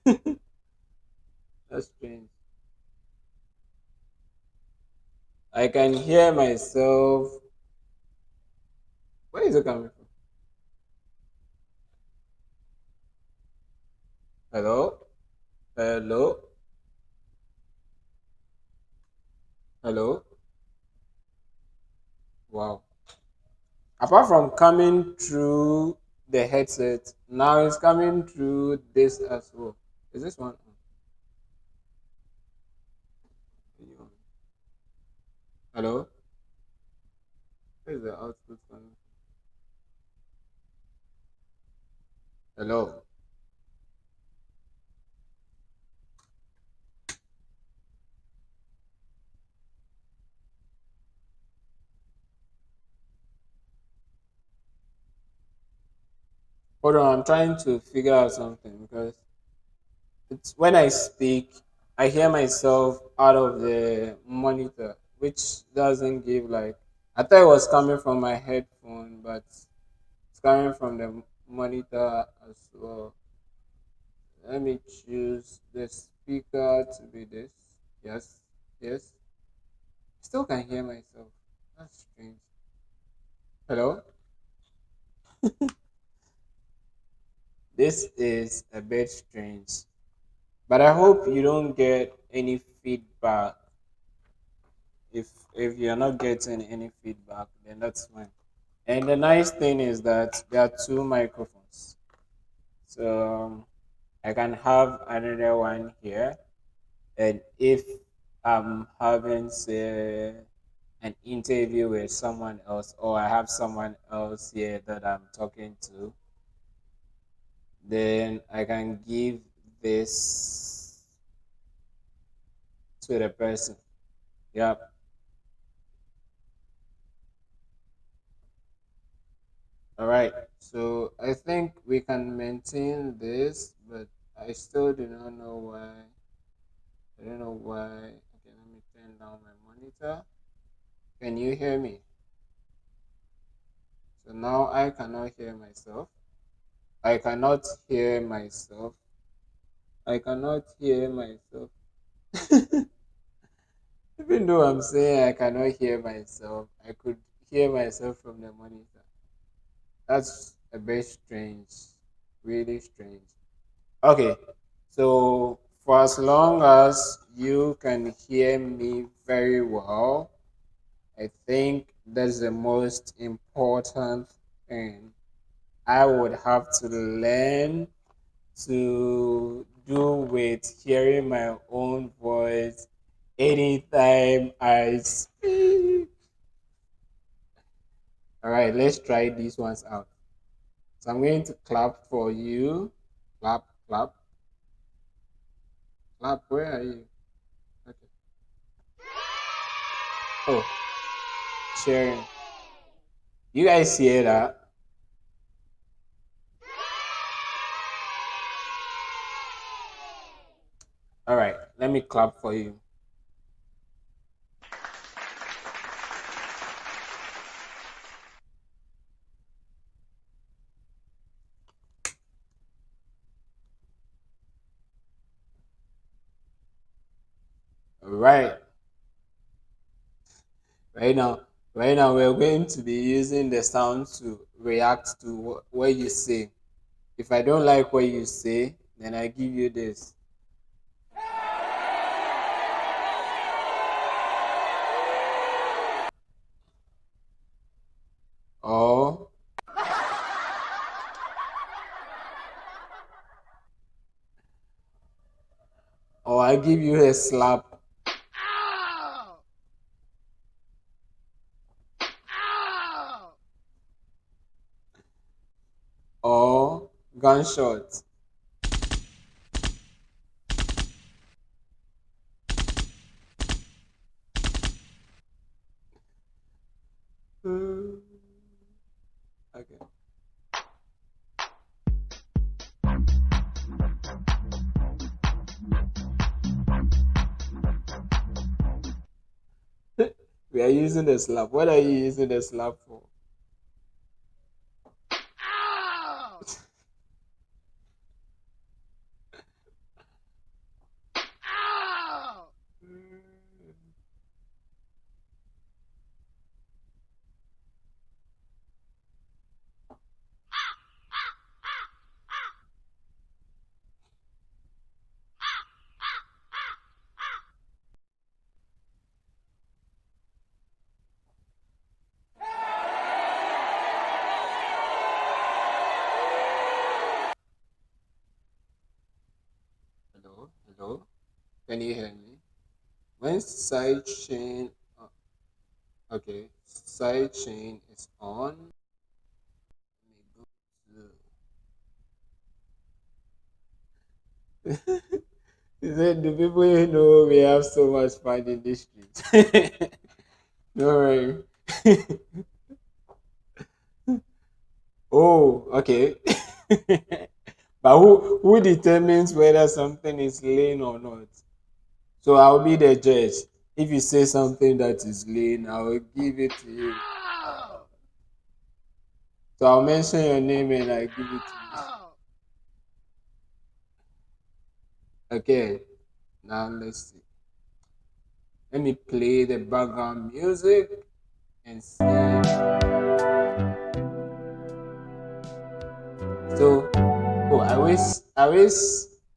That's strange. I can hear myself. Where is it coming from? Hello? Hello? Hello? Wow. Apart from coming through the headset, now it's coming through this as well. Is this one? Hello? Where is the output coming? Hello? Hold on, I'm trying to figure out something because It's when I speak, I hear myself out of the monitor, which doesn't give like. I thought it was coming from my headphone, but it's coming from the monitor as well. Let me choose the speaker to be this. Yes, yes. Still can hear myself. That's strange. Hello? This is a bit strange. But I hope you don't get any feedback. If you're not getting any feedback, then that's fine. And the nice thing is that there are two microphones. So I can have another one here. And if I'm having, say, an interview with someone else, or I have someone else here that I'm talking to, then I can give this to the person. Yep. All right. So I think we can maintain this, but I still do not know why. I don't know why. Okay, let me turn down my monitor. Can you hear me? So now I cannot hear myself. I cannot hear myself. I cannot hear myself. Even though I'm saying I cannot hear myself, I could hear myself from the monitor. That's a bit strange. Really strange. Okay, so for as long as you can hear me very well, I think that's the most important thing. I would have to learn to do with hearing my own voice anytime I speak. All right, let's try these ones out. So I'm going to clap for you. Clap, clap, clap. Where are you? Okay. Oh, sharing. You guys hear that? All right, let me clap for you. All right, right now, right now we're going to be using the sound to react to what you say. If I don't like what you say, then I give you this. Or I give you a slap. Or gunshot. Okay. We are using the slap. What are you using the slap for? Hello, hello. Can you hear me? When side chain, okay, side chain is on. Let me go to. He said, "Do people know we have so much fun in this street?" No worry. Oh, okay. But who determines whether something is lame or not? So I'll be the judge. If you say something that is lame, I will give it to you. So I'll mention your name and I give it to you. Okay. Now let's see. Let me play the background music and see. So, oh, I wish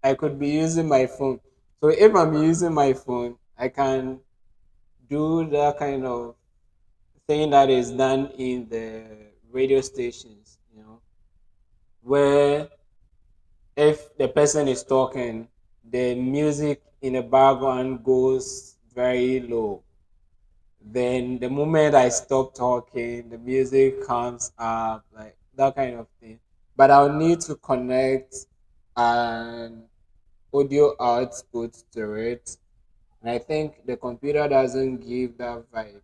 I could be using my phone. So if I'm using my phone, I can do that kind of thing that is done in the radio stations, where if the person is talking, the music in the background goes very low. Then the moment I stop talking, the music comes up, like that kind of thing. But I'll need to connect an audio output to it. And I think the computer doesn't give that vibe.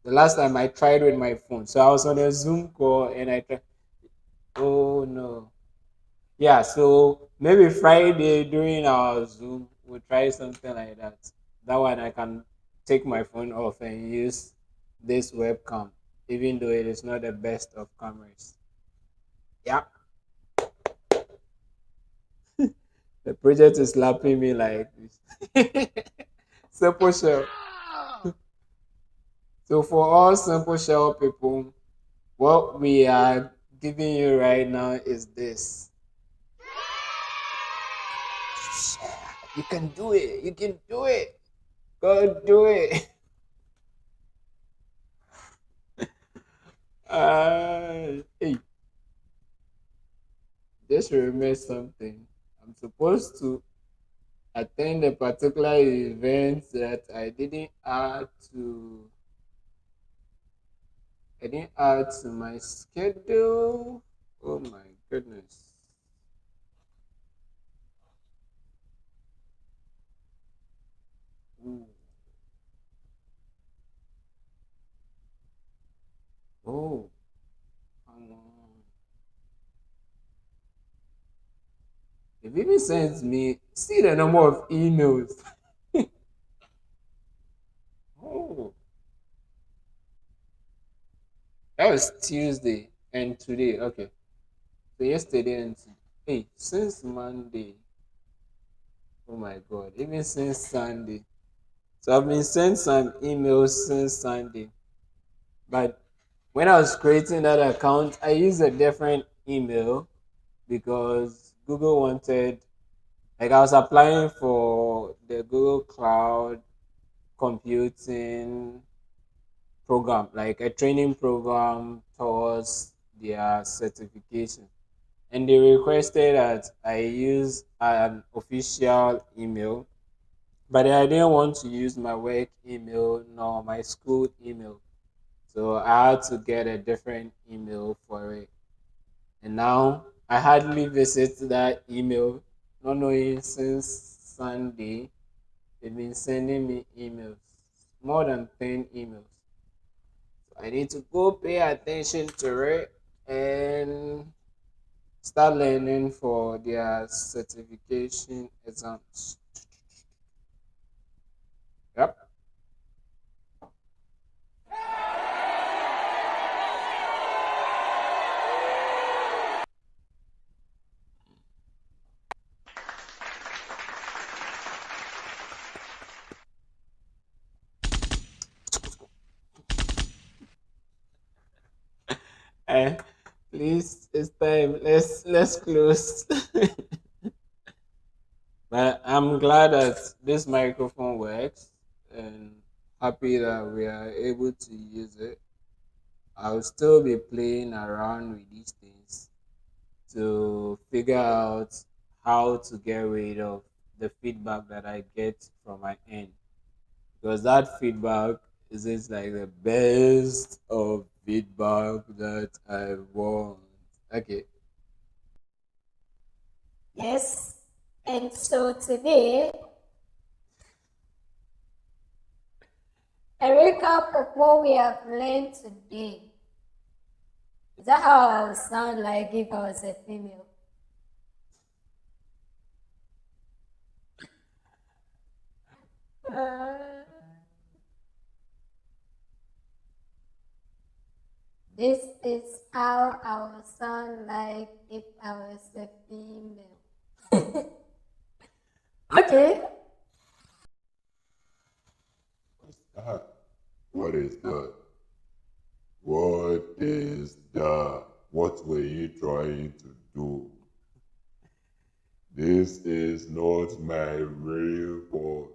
The last time I tried with my phone, so I was on a Zoom call and I tried. Oh no. Yeah, so maybe Friday during our Zoom, we'll try something like that. That one I can take my phone off and use this webcam, even though it is not the best of cameras. Yeah, the project is slapping me like this. Simple shell. So for all simple shell people, what we are giving you right now is this. You can do it. You can do it. Go do it. Hey, just remember something. I'm supposed to attend a particular event that I didn't add to my schedule. Oh my goodness. Ooh. Oh, come on. They've even sent me see the number of emails. Oh, that was Tuesday and today. Okay. So yesterday and hey, since Monday. Oh my god, even since Sunday. So I've been sent some emails since Sunday. But when I was creating that account, I used a different email because Google wanted, like, I was applying for the Google Cloud computing program, like a training program towards their certification. And they requested that I use an official email, but I didn't want to use my work email nor my school email. So I had to get a different email for it. And now I hardly visit that email, not knowing since Sunday they've been sending me emails, more than 10 emails. So I need to go pay attention to it and start learning for their certification exams. Yep. Eh, please, it's time. Let's close. But I'm glad that this microphone works and happy that we are able to use it. I'll still be playing around with these things to figure out how to get rid of the feedback that I get from my end. Because that feedback is just like the best of feedback that I want. Okay. Yes. And so today, a recap of what we have learned today. Is that how I would sound like if I was a female? Uh, this is how I would sound like if I was a female. Okay. Ah, what is that? What is that? What were you trying to do? This is not my real voice.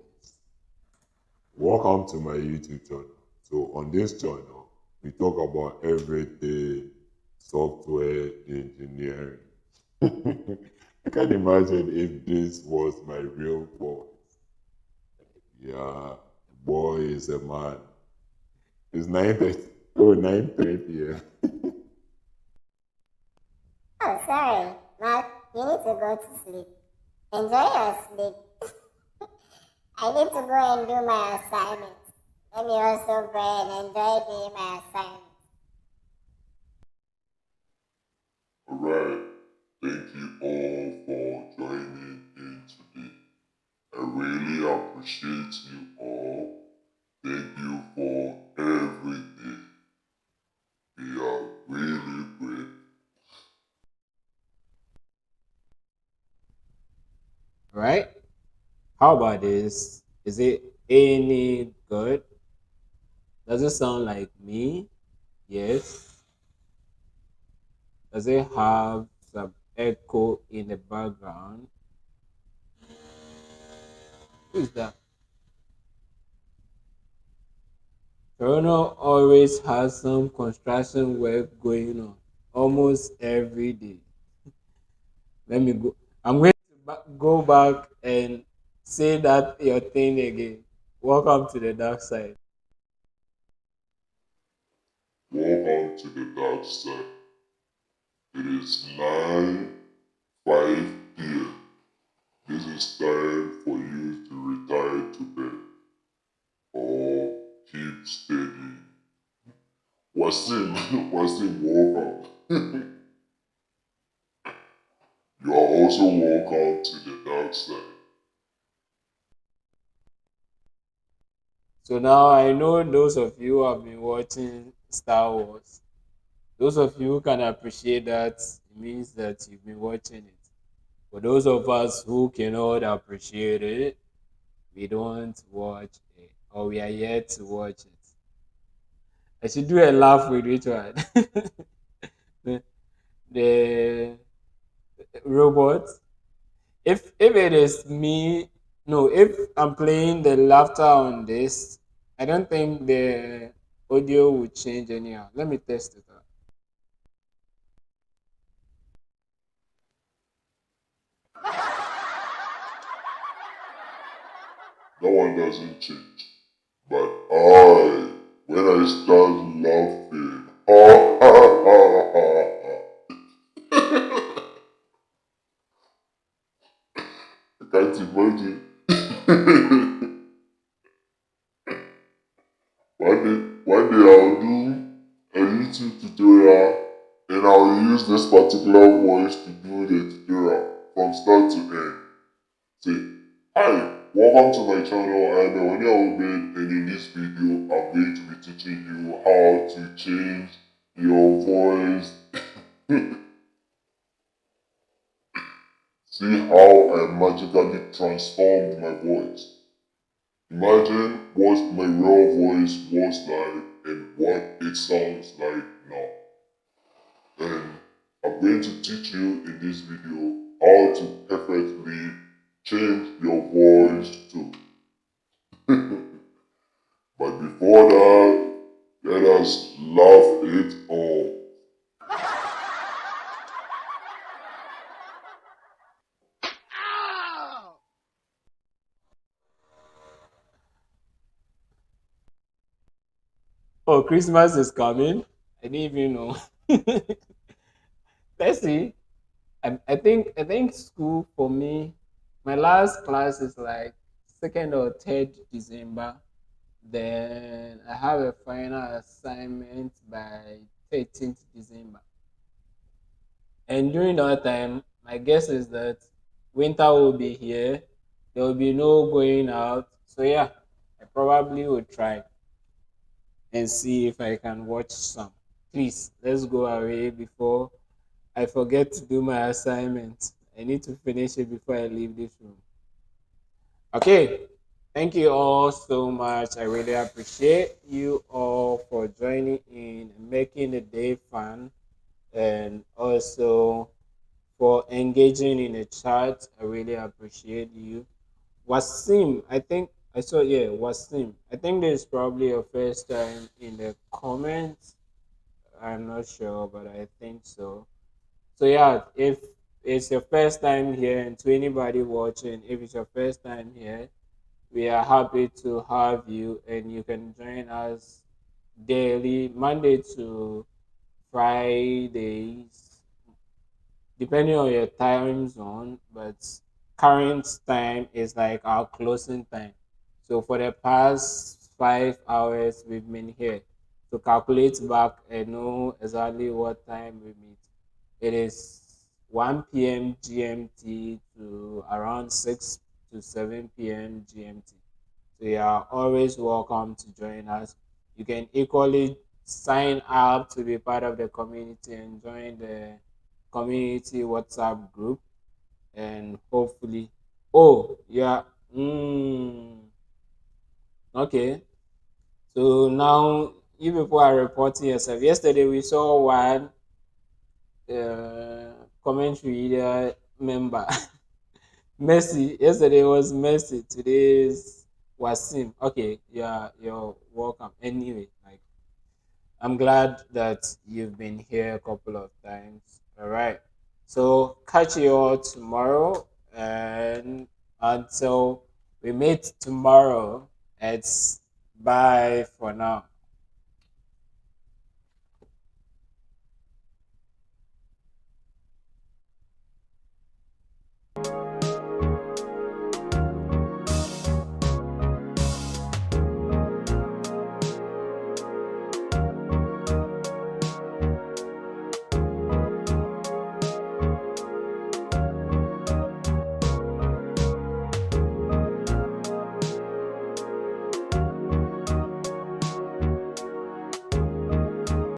Welcome to my YouTube channel. So on this channel, we talk about everything software engineering. I can imagine if this was my real voice. Yeah, boy is a man. It's 9:30. Oh, 9:30 p.m. Oh, sorry, Matt. You need to go to sleep. Enjoy your sleep. I need to go and do my assignment. Let me also go and enjoy doing my assignment. Alright, thank you all for joining in today. I really appreciate you all. Thank you for everything. We are really great. Right? How about this? Is it any good? Does it sound like me? Yes. Does it have some echo in the background? Who is that? Toronto always has some construction work going on almost every day. Let me go. I'm going to go back and say that your thing again. Welcome to the dark side. Welcome to the dark side. It is 9:05 p.m. This is time for you to retire to bed or keep studying. Wasim, Wasim, welcome. You are also welcome to the dark side. So now I know those of you who have been watching Star Wars. Those of you who can appreciate that, it means that you've been watching it. For those of us who cannot appreciate it, we don't watch it, or we are yet to watch it. I should do a laugh with which one? the robot. If it is me, no. If I'm playing the laughter on this, I don't think the audio will change anyhow. Let me test it out. That one doesn't change. But when I start laughing, I can't imagine. One day I'll do a YouTube tutorial and I'll use this particular voice to do the tutorial from start to end. Say, hi, welcome to my channel. I'm Obed, and in this video, I'm going to be teaching you how to change your voice. See how I magically transformed my voice. Imagine what my real voice was like and what it sounds like now. And I'm going to teach you in this video how to perfectly change your voice too. But before that, let us laugh it off. Oh, Christmas is coming. I didn't even know. Let's see. I think school for me, my last class is like 2nd or 3rd December. Then I have a final assignment by 13th December. And during that time, my guess is that winter will be here. There will be no going out. So yeah, I probably will try and see if I can watch some. Please, let's go away before I forget to do my assignment. I need to finish it before I leave this room. Okay. Thank you all so much. I really appreciate you all for joining in and making the day fun, and also for engaging in the chat. I really appreciate you. Wasim, I think I saw, yeah, Wasim. I think this is probably your first time in the comments. I'm not sure, but I think so. So yeah, if it's your first time here, and to anybody watching, if it's your first time here, we are happy to have you, and you can join us daily, Monday to Fridays, depending on your time zone, but current time is like our closing time. So for the past 5 hours, we've been here to calculate back and know exactly what time we meet. It is 1 p.m. GMT to around 6 to 7 p.m. GMT. So you are always welcome to join us. You can equally sign up to be part of the community and join the community WhatsApp group, and hopefully, oh yeah, okay. So now you people are reporting yourself. Yesterday we saw one commentary member. Messi. Yesterday was Messi. Today is Wasim. Okay, yeah, you're welcome. Anyway, like, I'm glad that you've been here a couple of times. All right. So catch you all tomorrow, and until we meet tomorrow, it's bye for now.